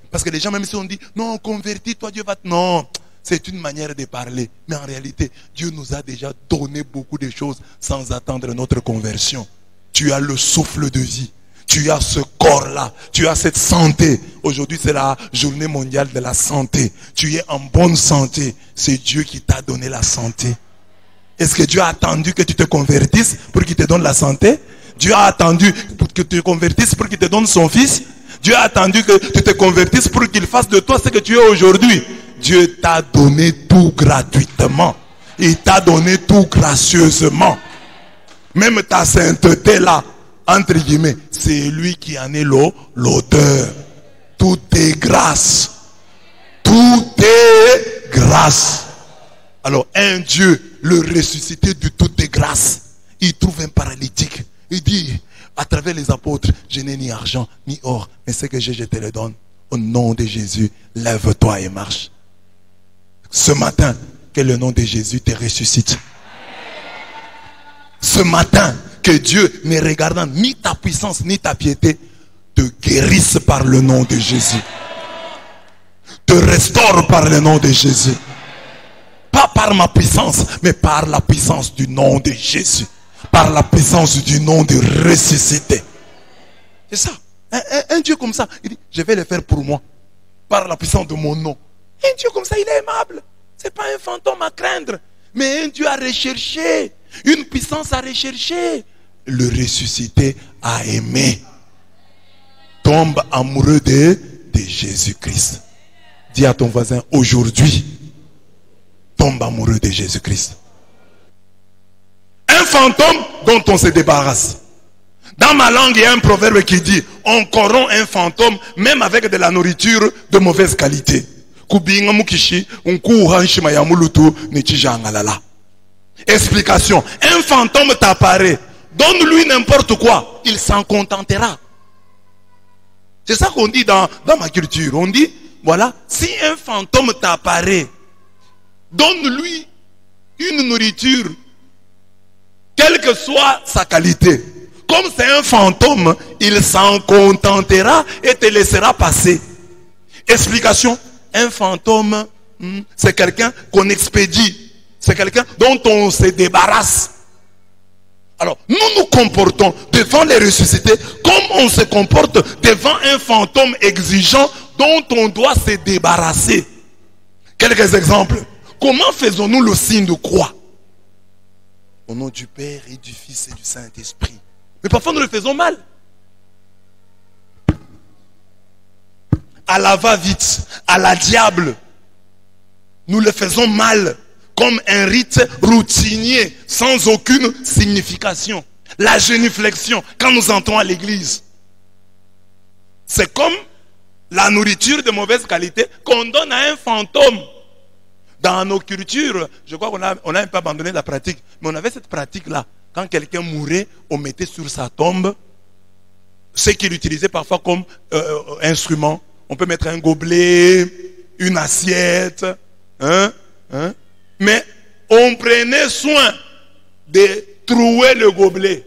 Parce que les gens, même si on dit, non, convertis-toi, Dieu va te... Non, c'est une manière de parler. Mais en réalité, Dieu nous a déjà donné beaucoup de choses sans attendre notre conversion. Tu as le souffle de vie. Tu as ce corps-là. Tu as cette santé. Aujourd'hui, c'est la journée mondiale de la santé. Tu es en bonne santé. C'est Dieu qui t'a donné la santé. Est-ce que Dieu a attendu que tu te convertisses pour qu'il te donne la santé? Dieu a attendu que tu te convertisses pour qu'il te donne son fils? Dieu a attendu que tu te convertisses pour qu'il fasse de toi ce que tu es aujourd'hui? Dieu t'a donné tout gratuitement. Il t'a donné tout gracieusement. Même ta sainteté là, entre guillemets, c'est lui qui en est l'auteur. Tout est grâce. Tout est grâce. Alors un Dieu, le ressuscité du tout est grâce. Il trouve un paralytique. Il dit, à travers les apôtres, je n'ai ni argent, ni or, mais ce que j'ai, je te le donne. Au nom de Jésus, lève-toi et marche. Ce matin, que le nom de Jésus te ressuscite. Ce matin, que Dieu, ne regardant ni ta puissance, ni ta piété, te guérisse par le nom de Jésus. Te restaure par le nom de Jésus. Pas par ma puissance, mais par la puissance du nom de Jésus. Par la puissance du nom de ressuscité. C'est ça. Un Dieu comme ça, il dit, je vais le faire pour moi. Par la puissance de mon nom. Un Dieu comme ça, il est aimable. Ce n'est pas un fantôme à craindre. Mais un Dieu à rechercher. Une puissance à rechercher. Le ressuscité a aimé. Tombe amoureux de Jésus-Christ. Dis à ton voisin, aujourd'hui, tombe amoureux de Jésus-Christ. un fantôme dont on se débarrasse. Dans ma langue, il y a un proverbe qui dit, on corrompt un fantôme même avec de la nourriture de mauvaise qualité. Explication. Un fantôme t'apparaît. Donne-lui n'importe quoi. Il s'en contentera. C'est ça qu'on dit dans ma culture. On dit, voilà, si un fantôme t'apparaît, donne-lui une nourriture, quelle que soit sa qualité. Comme c'est un fantôme, il s'en contentera et te laissera passer. Explication. Un fantôme, c'est quelqu'un qu'on expédie. C'est quelqu'un dont on se débarrasse. Alors, nous nous comportons devant les ressuscités comme on se comporte devant un fantôme exigeant dont on doit se débarrasser. Quelques exemples. Comment faisons-nous le signe de croix? Au nom du Père et du Fils et du Saint-Esprit. Mais parfois nous le faisons mal. À la va-vite, à la diable. Nous le faisons mal. Comme un rite routinier, sans aucune signification. La génuflexion, quand nous entrons à l'église. C'est comme la nourriture de mauvaise qualité qu'on donne à un fantôme. Dans nos cultures, je crois qu'on a un peu abandonné la pratique, mais on avait cette pratique-là. Quand quelqu'un mourait, on mettait sur sa tombe ce qu'il utilisait parfois comme instrument. On peut mettre un gobelet, une assiette, mais on prenait soin de trouer le gobelet,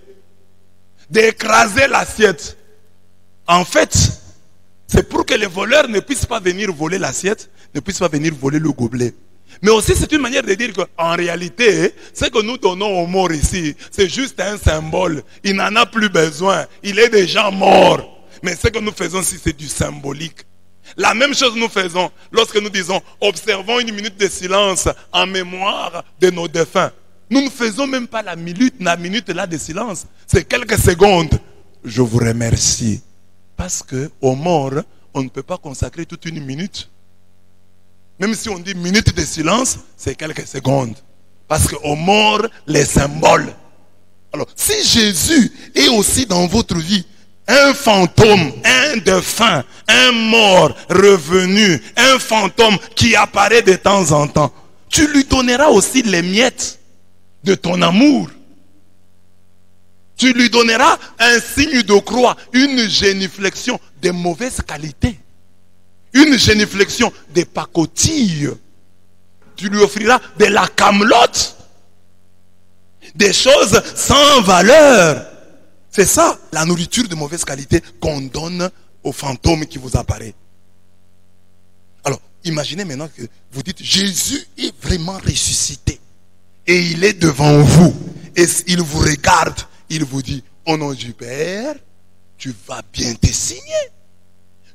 d'écraser l'assiette. En fait, c'est pour que les voleurs ne puissent pas venir voler l'assiette, ne puissent pas venir voler le gobelet. Mais aussi, c'est une manière de dire qu'en réalité, ce que nous donnons aux morts ici, c'est juste un symbole. Il n'en a plus besoin. Il est déjà mort. Mais ce que nous faisons ici, c'est du symbolique. La même chose nous faisons lorsque nous disons observons une minute de silence en mémoire de nos défunts. Nous ne faisons même pas la minute là de silence. C'est quelques secondes. Je vous remercie. Parce qu'aux morts, on ne peut pas consacrer toute une minute. Même si on dit minute de silence, c'est quelques secondes. Parce qu'aux morts, les symboles. Alors, si Jésus est aussi dans votre vie, un fantôme, un défunt, un mort revenu, un fantôme qui apparaît de temps en temps, tu lui donneras aussi les miettes de ton amour. Tu lui donneras un signe de croix, une génuflexion de mauvaise qualité. Une génuflexion de pacotille. Tu lui offriras de la camelote. Des choses sans valeur. C'est ça, la nourriture de mauvaise qualité qu'on donne au fantôme qui vous apparaît. Alors, imaginez maintenant que vous dites, Jésus est vraiment ressuscité. Et il est devant vous. Et il vous regarde. Il vous dit, au nom du Père, tu vas bien te signer.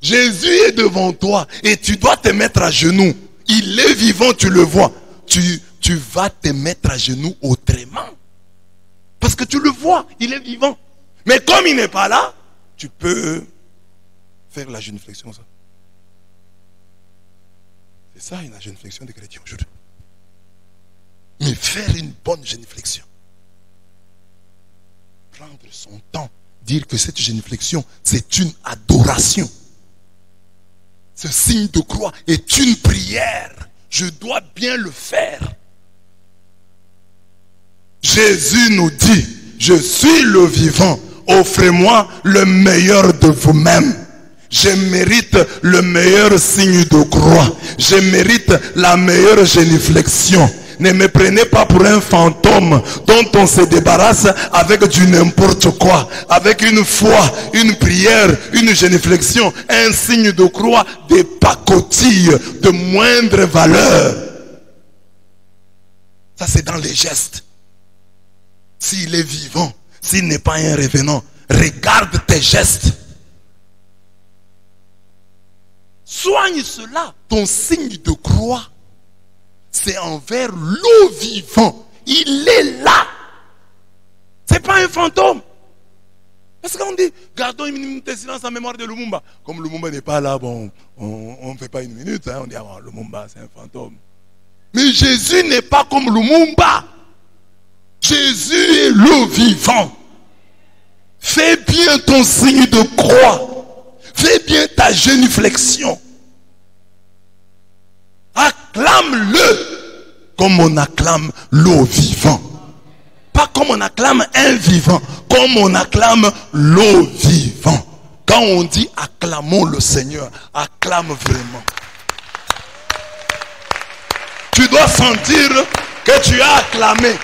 Jésus est devant toi. Et tu dois te mettre à genoux. Il est vivant, tu le vois. Tu vas te mettre à genoux autrement. Parce que tu le vois, il est vivant. Mais comme il n'est pas là, tu peux faire la génuflexion. C'est ça, la génuflexion des chrétiens aujourd'hui. Mais faire une bonne génuflexion. Prendre son temps. Dire que cette génuflexion, c'est une adoration. Ce signe de croix est une prière. Je dois bien le faire. Jésus nous dit, je suis le vivant. Offrez-moi le meilleur de vous-même. Je mérite le meilleur signe de croix. Je mérite la meilleure génuflexion. Ne me prenez pas pour un fantôme dont on se débarrasse avec du n'importe quoi. Avec une foi, une prière, une génuflexion, un signe de croix, des pacotilles de moindre valeur. Ça c'est dans les gestes. S'il est vivant, s'il n'est pas un revenant, regarde tes gestes. Soigne cela. Ton signe de croix, c'est envers le vivant. Il est là. C'est pas un fantôme. Parce qu'on dit, gardons une minute de silence en mémoire de Lumumba. Comme Lumumba n'est pas là, bon, on ne fait pas une minute. On dit, ah, Lumumba, c'est un fantôme. Mais Jésus n'est pas comme Lumumba. Jésus est le vivant. Fais bien ton signe de croix. Fais bien ta génuflexion. Acclame-le comme on acclame l'eau vivant. Pas comme on acclame un vivant, comme on acclame l'eau vivant. Quand on dit acclamons le Seigneur, acclame vraiment. Tu dois sentir que tu as acclamé.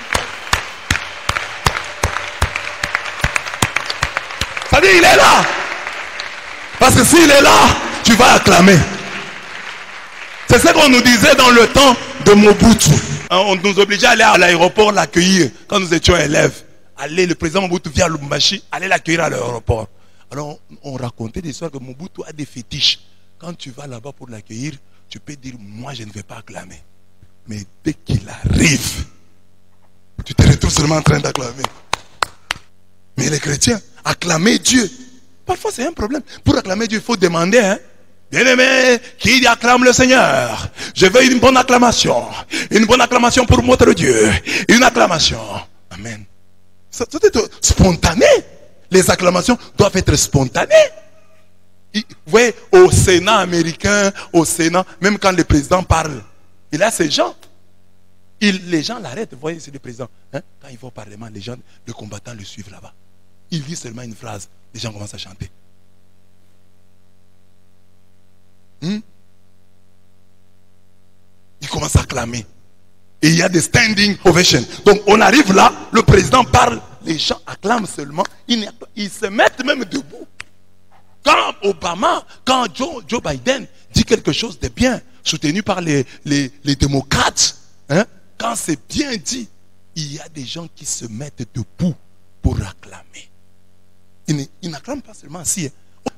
C'est-à-dire, il est là. Parce que s'il est là, tu vas acclamer. C'est ce qu'on nous disait dans le temps de Mobutu. On nous obligeait à aller à l'aéroport l'accueillir quand nous étions élèves. Allez, le président Mobutu vient à Lubumbashi, allez l'accueillir à l'aéroport. Alors on racontait des histoires que Mobutu a des fétiches. Quand tu vas là-bas pour l'accueillir, tu peux dire moi je ne vais pas acclamer. Mais dès qu'il arrive, tu te retrouves seulement en train d'acclamer. Mais les chrétiens, acclamer Dieu, parfois c'est un problème. Pour acclamer Dieu, il faut demander, hein. Bien-aimé, qui acclame le Seigneur? Je veux une bonne acclamation. Une bonne acclamation pour notre Dieu. Une acclamation. Amen. Ça doit être spontané. Les acclamations doivent être spontanées. Vous voyez, au Sénat américain, au Sénat, même quand le président parle, il a ces gens. Les gens l'arrêtent. Vous voyez, c'est le président. Hein? Quand il va au Parlement, les gens, les combattants le suivent là-bas. Il dit seulement une phrase. Les gens commencent à chanter. Il commence à acclamer. Et il y a des standing ovations. Donc on arrive là, le président parle, les gens acclament seulement. Ils se mettent même debout. Quand Obama, quand Joe Biden dit quelque chose de bien, soutenu par les démocrates, hein, quand c'est bien dit, il y a des gens qui se mettent debout pour acclamer. Ils n'acclament pas seulement assis.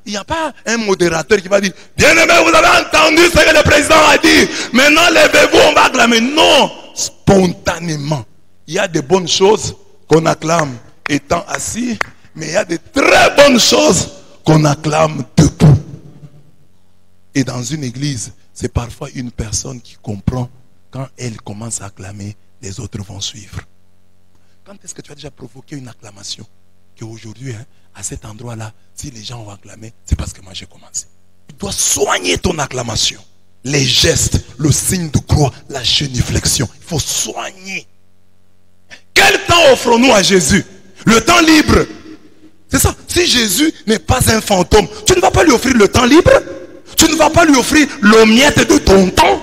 Il n'y a pas un modérateur qui va dire bien-aimé, vous avez entendu ce que le président a dit. Maintenant, levez-vous, on va acclamer. Non, spontanément. Il y a de bonnes choses qu'on acclame étant assis, mais il y a de très bonnes choses qu'on acclame debout. Et dans une église, c'est parfois une personne qui comprend quand elle commence à acclamer, les autres vont suivre. Quand est-ce que tu as déjà provoqué une acclamation? Qu'aujourd'hui, hein, à cet endroit-là, si les gens ont acclamé, c'est parce que moi j'ai commencé. Tu dois soigner ton acclamation. Les gestes, le signe de croix, la génuflexion. Il faut soigner. Quel temps offrons-nous à Jésus? Le temps libre. C'est ça. Si Jésus n'est pas un fantôme, tu ne vas pas lui offrir le temps libre. Tu ne vas pas lui offrir l'omiette de ton temps.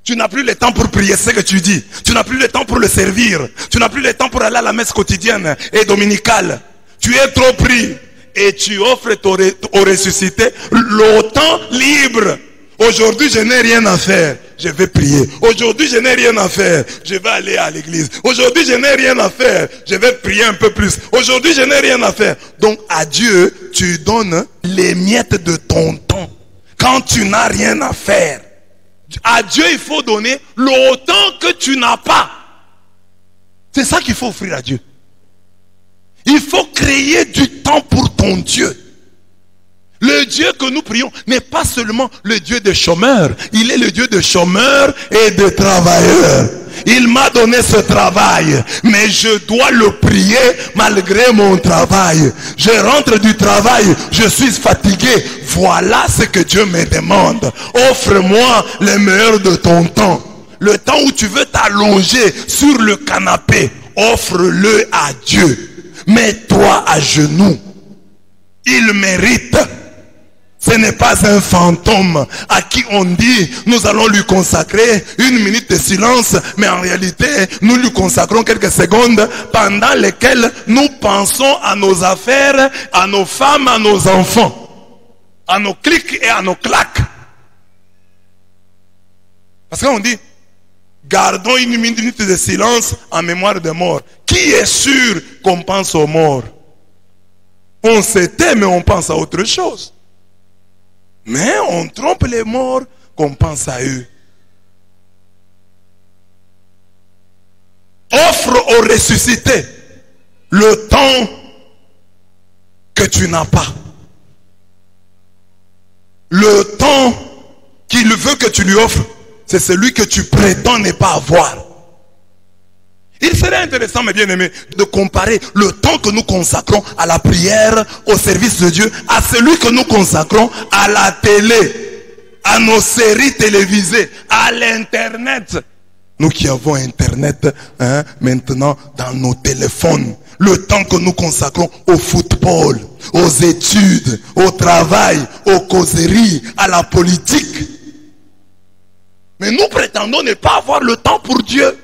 Tu n'as plus le temps pour prier, c'est ce que tu dis. Tu n'as plus le temps pour le servir. Tu n'as plus le temps pour aller à la messe quotidienne et dominicale. Tu es trop pris. Et tu offres au ressuscité le temps libre. Aujourd'hui, je n'ai rien à faire. Je vais prier. Aujourd'hui, je n'ai rien à faire. Je vais aller à l'église. Aujourd'hui, je n'ai rien à faire. Je vais prier un peu plus. Aujourd'hui, je n'ai rien à faire. Donc, à Dieu, tu donnes les miettes de ton temps. Quand tu n'as rien à faire. À Dieu, il faut donner le temps que tu n'as pas. C'est ça qu'il faut offrir à Dieu. Il faut créer du temps pour ton Dieu. Le Dieu que nous prions n'est pas seulement le Dieu des chômeurs. Il est le Dieu des chômeurs et des travailleurs. Il m'a donné ce travail, mais je dois le prier malgré mon travail. Je rentre du travail, je suis fatigué. Voilà ce que Dieu me demande. Offre-moi le meilleur de ton temps. Le temps où tu veux t'allonger sur le canapé, offre-le à Dieu. Mets-toi à genoux. Il mérite. Ce n'est pas un fantôme à qui on dit nous allons lui consacrer une minute de silence, mais en réalité nous lui consacrons quelques secondes pendant lesquelles nous pensons à nos affaires, à nos femmes, à nos enfants, à nos clics et à nos claques. Parce qu'on dit gardons une minute de silence en mémoire des morts. Qui est sûr qu'on pense aux morts? On se tait mais on pense à autre chose. Mais on trompe les morts qu'on pense à eux. Offre au ressuscité le temps que tu n'as pas. Le temps qu'il veut que tu lui offres, c'est celui que tu prétends ne pas avoir. Il serait serait intéressant, mes bien-aimés, de comparer le temps que nous consacrons à la prière, au service de Dieu, à celui que nous consacrons à la télé, à nos séries télévisées, à l'internet. Nous qui avons internet maintenant dans nos téléphones. Le temps que nous consacrons au football, aux études, au travail, aux causeries, à la politique. Mais nous prétendons ne pas avoir le temps pour Dieu.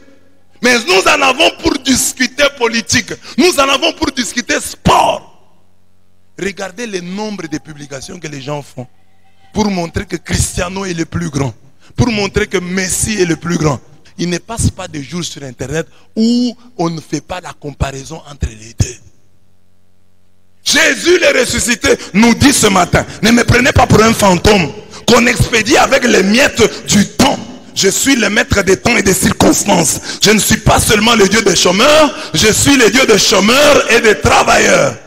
Mais nous en avons pour discuter politique. Nous en avons pour discuter sport. Regardez le nombre de publications que les gens font pour montrer que Cristiano est le plus grand, pour montrer que Messi est le plus grand. Il ne passe pas de jours sur Internet où on ne fait pas la comparaison entre les deux. Jésus le ressuscité nous dit ce matin, ne me prenez pas pour un fantôme qu'on expédie avec les miettes du temps. Je suis le maître des temps et des circonstances. Je ne suis pas seulement le Dieu des chômeurs, je suis le Dieu des chômeurs et des travailleurs.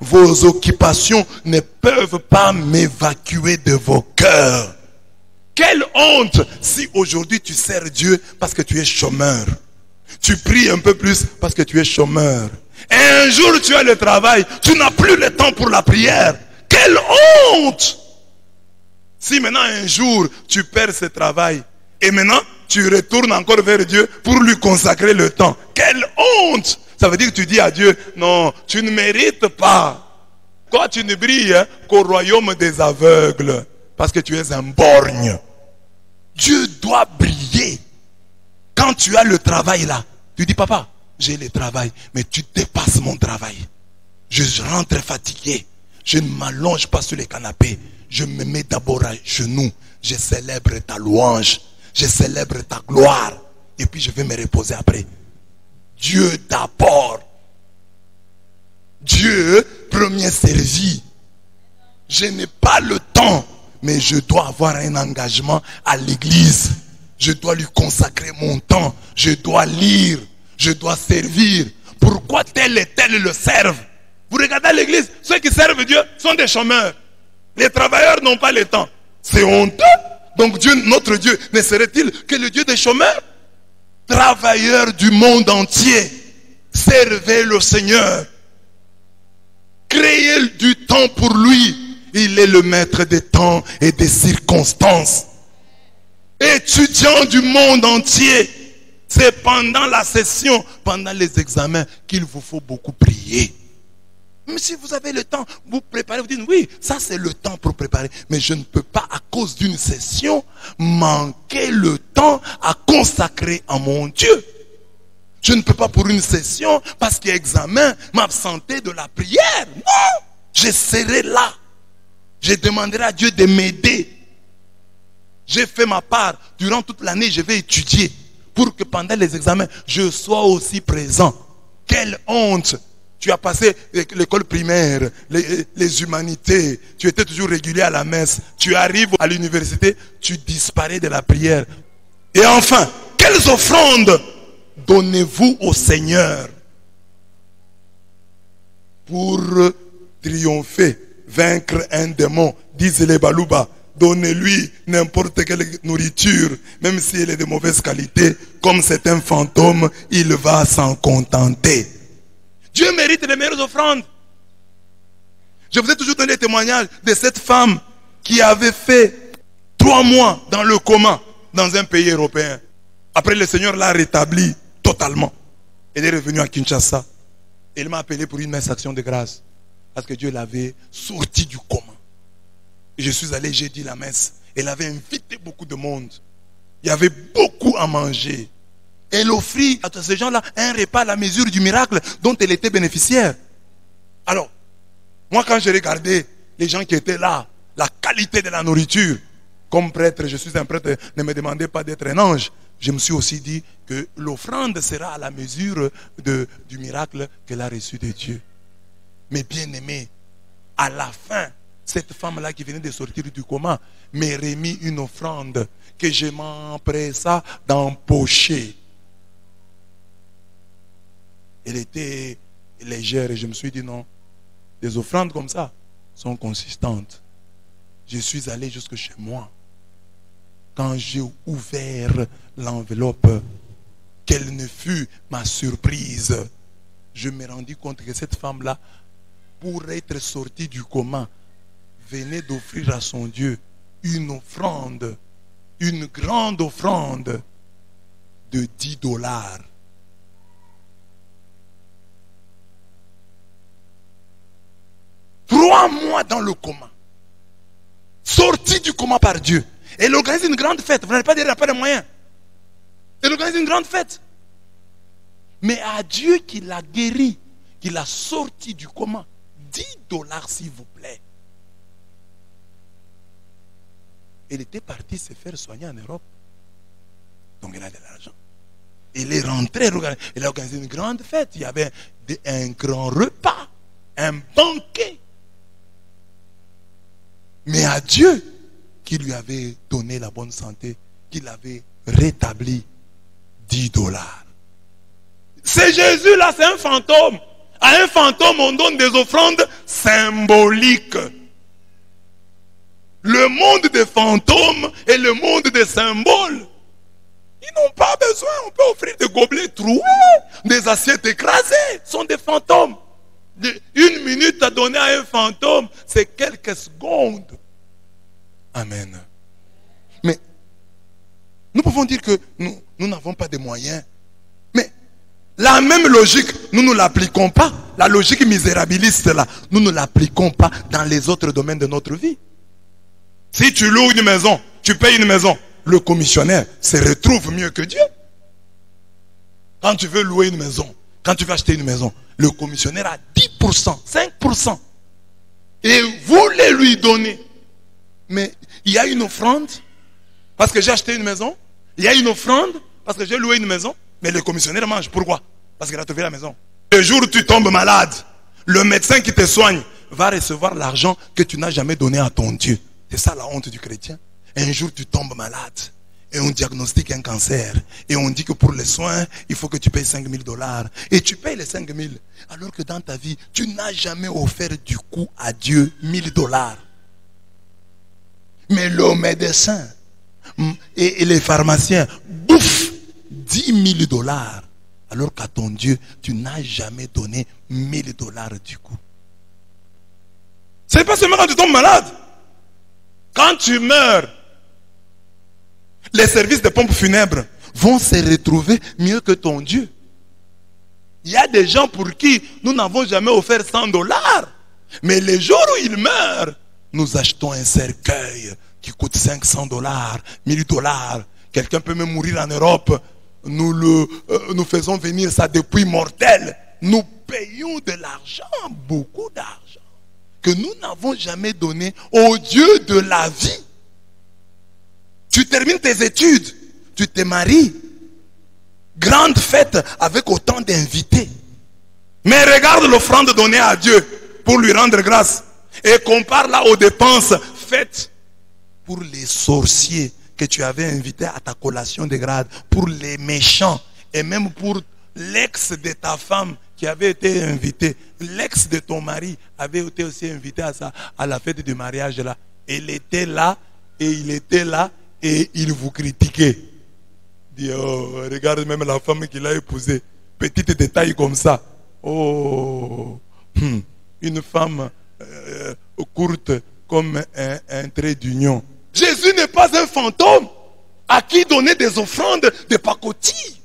Vos occupations ne peuvent pas m'évacuer de vos cœurs. Quelle honte si aujourd'hui tu sers Dieu parce que tu es chômeur. Tu pries un peu plus parce que tu es chômeur. Et un jour tu as le travail, tu n'as plus le temps pour la prière. Quelle honte! Si maintenant un jour tu perds ce travail et maintenant tu retournes encore vers Dieu pour lui consacrer le temps. Quelle honte! Ça veut dire que tu dis à Dieu, non, tu ne mérites pas. Toi tu ne brilles qu'au royaume des aveugles. Parce que tu es un borgne. Dieu doit briller. Quand tu as le travail là, tu dis, papa, j'ai le travail, mais tu dépasses mon travail. Je rentre fatigué. Je ne m'allonge pas sur les canapés. Je me mets d'abord à genoux. Je célèbre ta louange. Je célèbre ta gloire. Et puis je vais me reposer après. Dieu d'abord. Dieu premier servi. Je n'ai pas le temps. Mais je dois avoir un engagement à l'église. Je dois lui consacrer mon temps. Je dois lire. Je dois servir. Pourquoi tel et tel le servent? Vous regardez à l'église, ceux qui servent Dieu sont des chômeurs. Les travailleurs n'ont pas le temps. C'est honteux. Donc Dieu, notre Dieu, ne serait-il que le Dieu des chômeurs? Travailleurs du monde entier, servez le Seigneur. Créez du temps pour lui. Il est le maître des temps et des circonstances. Étudiants du monde entier, c'est pendant la session, pendant les examens, qu'il vous faut beaucoup prier. Mais si vous avez le temps, vous préparez, vous dites, oui, ça c'est le temps pour préparer. Mais je ne peux pas, à cause d'une session, manquer le temps à consacrer à mon Dieu. Je ne peux pas pour une session, parce qu'il y a examen, m'absenter de la prière. Non, je serai là. Je demanderai à Dieu de m'aider. J'ai fait ma part. Durant toute l'année, je vais étudier. Pour que pendant les examens, je sois aussi présent. Quelle honte! Tu as passé l'école primaire, les humanités. Tu étais toujours régulier à la messe. Tu arrives à l'université, tu disparais de la prière. Et enfin, quelles offrandes donnez-vous au Seigneur pour triompher? Vaincre un démon, disent les Balouba. Donnez-lui n'importe quelle nourriture, même si elle est de mauvaise qualité. Comme c'est un fantôme, il va s'en contenter. Dieu mérite les meilleures offrandes. Je vous ai toujours donné le témoignage de cette femme qui avait fait 3 mois dans le coma dans un pays européen. Après, le Seigneur l'a rétablie totalement. Elle est revenue à Kinshasa. Elle m'a appelé pour une messe action de grâce. Parce que Dieu l'avait sorti du coma. Et je suis allé, j'ai dit la messe. Elle avait invité beaucoup de monde. Il y avait beaucoup à manger. Elle offrit à tous ces gens-là un repas à la mesure du miracle dont elle était bénéficiaire. Alors, moi quand j'ai regardé les gens qui étaient là, la qualité de la nourriture, comme prêtre, je suis un prêtre, ne me demandez pas d'être un ange. Je me suis aussi dit que l'offrande sera à la mesure du miracle qu'elle a reçu de Dieu. Mais bien aimé, à la fin, cette femme-là qui venait de sortir du coma m'a remis une offrande que je m'empressa d'empocher. Elle était légère et je me suis dit non, des offrandes comme ça sont consistantes. Je suis allé jusque chez moi. Quand j'ai ouvert l'enveloppe, quelle ne fut ma surprise. Je me rendis compte que cette femme-là, pour être sortie du coma, venait d'offrir à son Dieu une offrande, une grande offrande de $10. 3 mois dans le coma. Sortie du coma par Dieu. Elle organise une grande fête. Vous n'allez pas dire qu'il n'y a pas de moyens. Elle organise une grande fête. Mais à Dieu qui l'a guéri, qui l'a sorti du coma, $10 s'il vous plaît. Elle était partie se faire soigner en Europe. Donc elle a de l'argent. Elle est rentrée, elle a organisé une grande fête. Il y avait un grand repas, un banquet. Mais à Dieu qui lui avait donné la bonne santé, qui l'avait rétabli, $10. C'est Jésus là, c'est un fantôme. À un fantôme, on donne des offrandes symboliques. Le monde des fantômes et le monde des symboles. Ils n'ont pas besoin, on peut offrir des gobelets troués, des assiettes écrasées, ce sont des fantômes. Une minute à donner à un fantôme, c'est quelques secondes. Amen. Mais nous pouvons dire que nous n'avons pas de moyens. Mais la même logique, nous ne l'appliquons pas. La logique misérabiliste là, nous ne l'appliquons pas dans les autres domaines de notre vie. Si tu loues une maison, tu payes une maison, le commissionnaire se retrouve mieux que Dieu. Quand tu veux louer une maison, quand tu veux acheter une maison, le commissionnaire a 10%, 5%. Et vous voulez lui donner. Mais il y a une offrande parce que j'ai acheté une maison. Il y a une offrande parce que j'ai loué une maison. Mais le commissionnaire mange. Pourquoi? Parce qu'il a trouvé la maison. Le jour où tu tombes malade, le médecin qui te soigne va recevoir l'argent que tu n'as jamais donné à ton Dieu. C'est ça la honte du chrétien. Un jour tu tombes malade et on diagnostique un cancer et on dit que pour les soins il faut que tu payes $5,000 et tu payes les 5,000 alors que dans ta vie tu n'as jamais offert du coup à Dieu $1,000. Mais le médecin et les pharmaciens bouffent $10,000 alors qu'à ton Dieu tu n'as jamais donné $1,000 du coup. C'est pas seulement quand tu tombes malade. Quand tu meurs, les services de pompes funèbres vont se retrouver mieux que ton Dieu. Il y a des gens pour qui nous n'avons jamais offert $100. Mais les jours où ils meurent, nous achetons un cercueil qui coûte $500, $1,000. Quelqu'un peut même mourir en Europe. Nous faisons venir ça depuis mortel. Nous payons de l'argent, beaucoup d'argent, que nous n'avons jamais donné au Dieu de la vie. Tu termines tes études, tu te maries, grande fête avec autant d'invités. Mais regarde l'offrande donnée à Dieu pour lui rendre grâce et compare là aux dépenses faites pour les sorciers que tu avais invités à ta collation de grade, pour les méchants et même pour l'ex de ta femme qui avait été invité. L'ex de ton mari avait été aussi invité à la fête du mariage là. Elle était là et il était là et il vous critiquait. Dit, oh, regarde même la femme qu'il a épousée. Petit détail comme ça. Oh, une femme courte comme un trait d'union. Jésus n'est pas un fantôme à qui donner des offrandes de pacotille.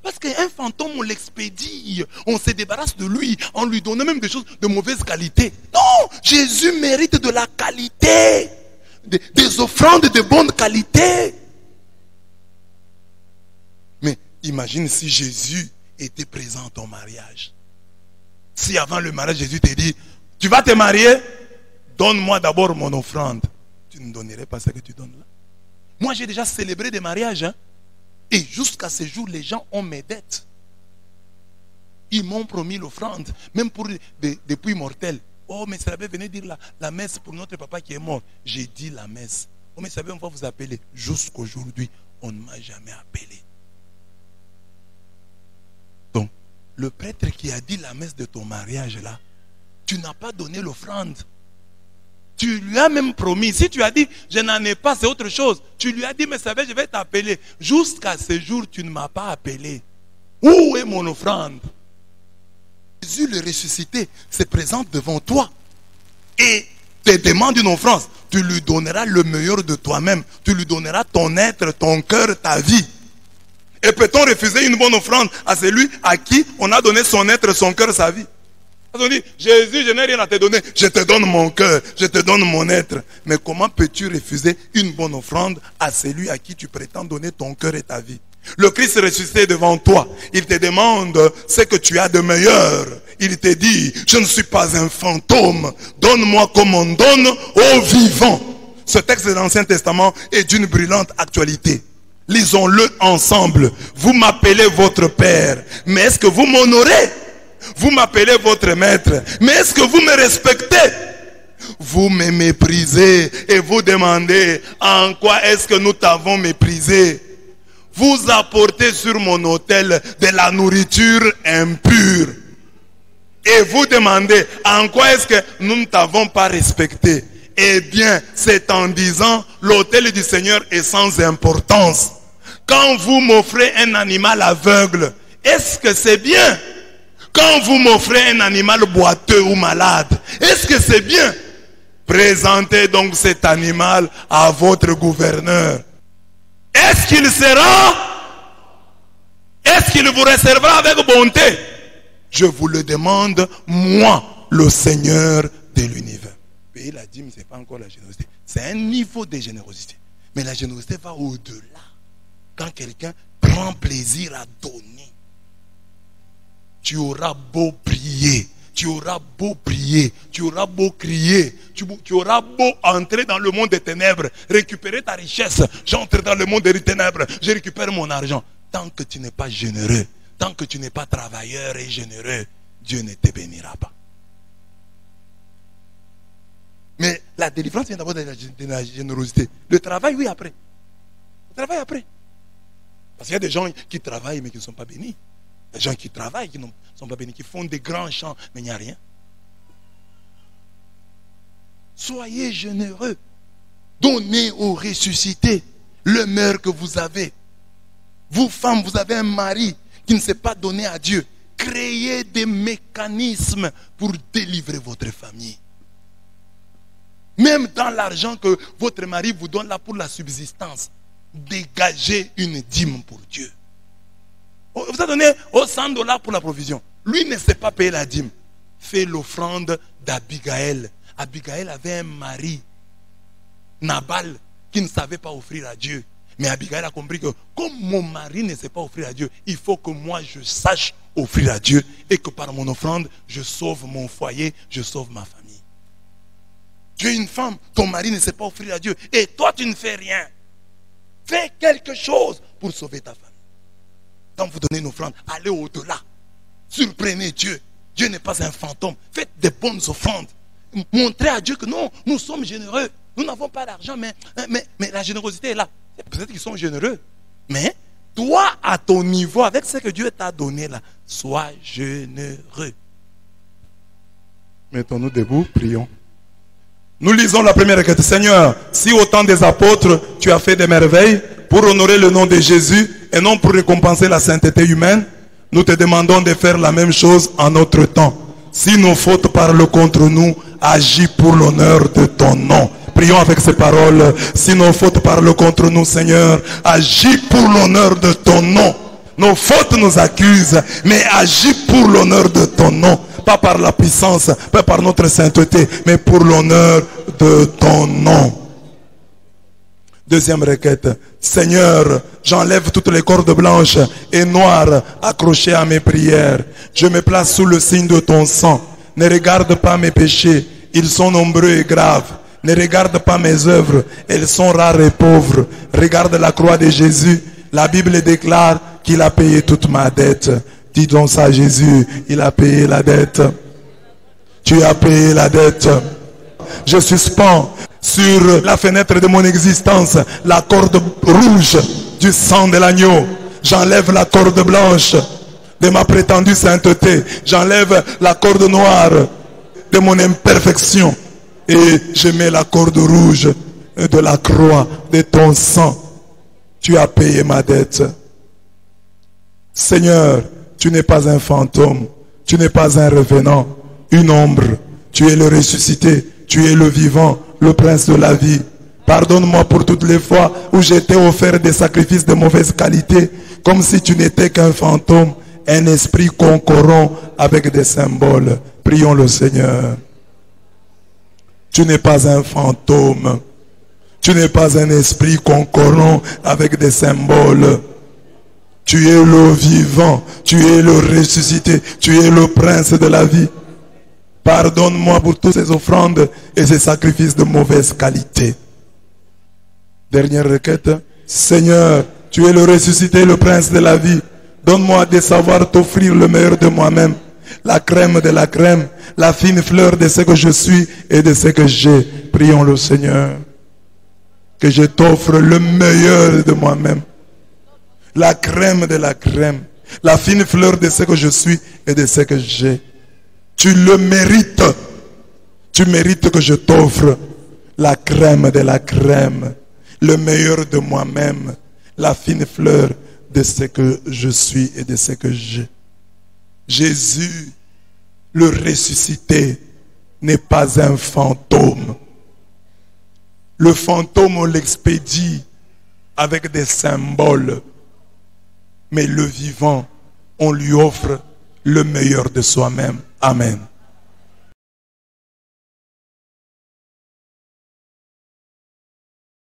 Parce qu'un fantôme, on l'expédie, on se débarrasse de lui, on lui donne même des choses de mauvaise qualité. Non, Jésus mérite de la qualité, des offrandes de bonne qualité. Mais imagine si Jésus était présent à ton mariage. Si avant le mariage, Jésus te dit, tu vas te marier, donne-moi d'abord mon offrande. Tu ne donnerais pas ce que tu donnes là. Moi, j'ai déjà célébré des mariages, hein. Et jusqu'à ce jour, les gens ont mes dettes. Ils m'ont promis l'offrande, même pour des puits mortels. Oh, mais ça avait venu dire la messe pour notre papa qui est mort. J'ai dit la messe. Oh, mais ça veut, on va vous appeler. Jusqu'aujourd'hui, on ne m'a jamais appelé. Donc, le prêtre qui a dit la messe de ton mariage là, tu n'as pas donné l'offrande. Tu lui as même promis. Si tu as dit, je n'en ai pas, c'est autre chose. Tu lui as dit, mais ça va, je vais t'appeler. Jusqu'à ce jour, tu ne m'as pas appelé. Où est mon offrande? Jésus le ressuscité se présente devant toi et te demande une offrande. Tu lui donneras le meilleur de toi-même. Tu lui donneras ton être, ton cœur, ta vie. Et peut-on refuser une bonne offrande à celui à qui on a donné son être, son cœur, sa vie? On dit, Jésus, je n'ai rien à te donner. Je te donne mon cœur, je te donne mon être. Mais comment peux-tu refuser une bonne offrande à celui à qui tu prétends donner ton cœur et ta vie? Le Christ ressuscité devant toi, il te demande ce que tu as de meilleur. Il te dit, je ne suis pas un fantôme. Donne-moi comme on donne aux vivants. Ce texte de l'Ancien Testament est d'une brûlante actualité. Lisons-le ensemble. Vous m'appelez votre Père, mais est-ce que vous m'honorez? Vous m'appelez votre maître, mais est-ce que vous me respectez? Vous me méprisez et vous demandez en quoi est-ce que nous t'avons méprisé? Vous apportez sur mon autel de la nourriture impure. Et vous demandez en quoi est-ce que nous ne t'avons pas respecté? Eh bien, c'est en disant l'autel du Seigneur est sans importance. Quand vous m'offrez un animal aveugle, est-ce que c'est bien? Quand vous m'offrez un animal boiteux ou malade, est-ce que c'est bien? Présentez donc cet animal à votre gouverneur. Est-ce qu'il sera? Est-ce qu'il vous recevra avec bonté? Je vous le demande, moi, le Seigneur de l'univers. Payer la dîme, ce n'est pas encore la générosité. C'est un niveau de générosité. Mais la générosité va au-delà. Quand quelqu'un prend plaisir à donner, tu auras beau prier, tu auras beau prier, tu auras beau crier, tu auras beau entrer dans le monde des ténèbres, récupérer ta richesse. J'entre dans le monde des ténèbres, je récupère mon argent. Tant que tu n'es pas généreux, tant que tu n'es pas travailleur et généreux, Dieu ne te bénira pas. Mais la délivrance vient d'abord de la générosité. Le travail, oui, après. Le travail après. Parce qu'il y a des gens qui travaillent mais qui ne sont pas bénis. Des gens qui travaillent, qui ne sont pas bénis, qui font des grands champs, mais il n'y a rien. Soyez généreux. Donnez aux ressuscités le meilleur que vous avez. Vous, femmes, vous avez un mari qui ne s'est pas donné à Dieu. Créez des mécanismes pour délivrer votre famille. Même dans l'argent que votre mari vous donne là pour la subsistance, dégagez une dîme pour Dieu. Vous avez donné aux $100 pour la provision. Lui ne sait pas payer la dîme. Fais l'offrande d'Abigaël. Abigaël avait un mari, Nabal, qui ne savait pas offrir à Dieu. Mais Abigaël a compris que comme mon mari ne sait pas offrir à Dieu, il faut que moi je sache offrir à Dieu et que par mon offrande, je sauve mon foyer, je sauve ma famille. Tu es une femme, ton mari ne sait pas offrir à Dieu et toi tu ne fais rien. Fais quelque chose pour sauver ta famille. Quand vous donnez une offrande, allez au-delà. Surprenez Dieu. Dieu n'est pas un fantôme. Faites des bonnes offrandes. Montrez à Dieu que non, nous sommes généreux. Nous n'avons pas d'argent, mais la générosité est là. Peut-être qu'ils sont généreux. Mais toi, à ton niveau, avec ce que Dieu t'a donné là, sois généreux. Mettons-nous debout, prions. Nous lisons la première requête. Seigneur, si au temps des apôtres, tu as fait des merveilles pour honorer le nom de Jésus et non pour récompenser la sainteté humaine, nous te demandons de faire la même chose en notre temps. Si nos fautes parlent contre nous, agis pour l'honneur de ton nom. Prions avec ces paroles. Si nos fautes parlent contre nous, Seigneur, agis pour l'honneur de ton nom. Nos fautes nous accusent, mais agis pour l'honneur de ton nom. Pas par la puissance, pas par notre sainteté, mais pour l'honneur de ton nom. Deuxième requête. Seigneur, j'enlève toutes les cordes blanches et noires accrochées à mes prières. Je me place sous le signe de ton sang. Ne regarde pas mes péchés, ils sont nombreux et graves. Ne regarde pas mes œuvres, elles sont rares et pauvres. Regarde la croix de Jésus. La Bible déclare qu'il a payé toute ma dette. Dis donc ça à Jésus, il a payé la dette. Tu as payé la dette. Je suspends sur la fenêtre de mon existence la corde rouge du sang de l'agneau. J'enlève la corde blanche de ma prétendue sainteté. J'enlève la corde noire de mon imperfection. Et je mets la corde rouge de la croix de ton sang. Tu as payé ma dette. Seigneur, Tu n'es pas un fantôme. Tu n'es pas un revenant, une ombre. Tu es le ressuscité. Tu es le vivant, le prince de la vie. Pardonne-moi pour toutes les fois où j'étais offert des sacrifices de mauvaise qualité, comme si tu n'étais qu'un fantôme, un esprit qu'on corrompt avec des symboles. Prions le Seigneur. Tu n'es pas un fantôme. Tu n'es pas un esprit qu'on corrompt avec des symboles. Tu es le vivant, tu es le ressuscité, tu es le prince de la vie. Pardonne-moi pour toutes ces offrandes et ces sacrifices de mauvaise qualité. Dernière requête. Seigneur, tu es le ressuscité, le prince de la vie. Donne-moi de savoir t'offrir le meilleur de moi-même. La crème de la crème, la fine fleur de ce que je suis et de ce que j'ai. Prions le Seigneur. Que je t'offre le meilleur de moi-même. La crème de la crème, la fine fleur de ce que je suis et de ce que j'ai. Tu le mérites. Tu mérites que je t'offre la crème de la crème, le meilleur de moi-même, la fine fleur de ce que je suis et de ce que j'ai. Jésus, le ressuscité, n'est pas un fantôme. Le fantôme, on l'expédie avec des symboles. Mais le vivant, on lui offre le meilleur de soi-même. Amen.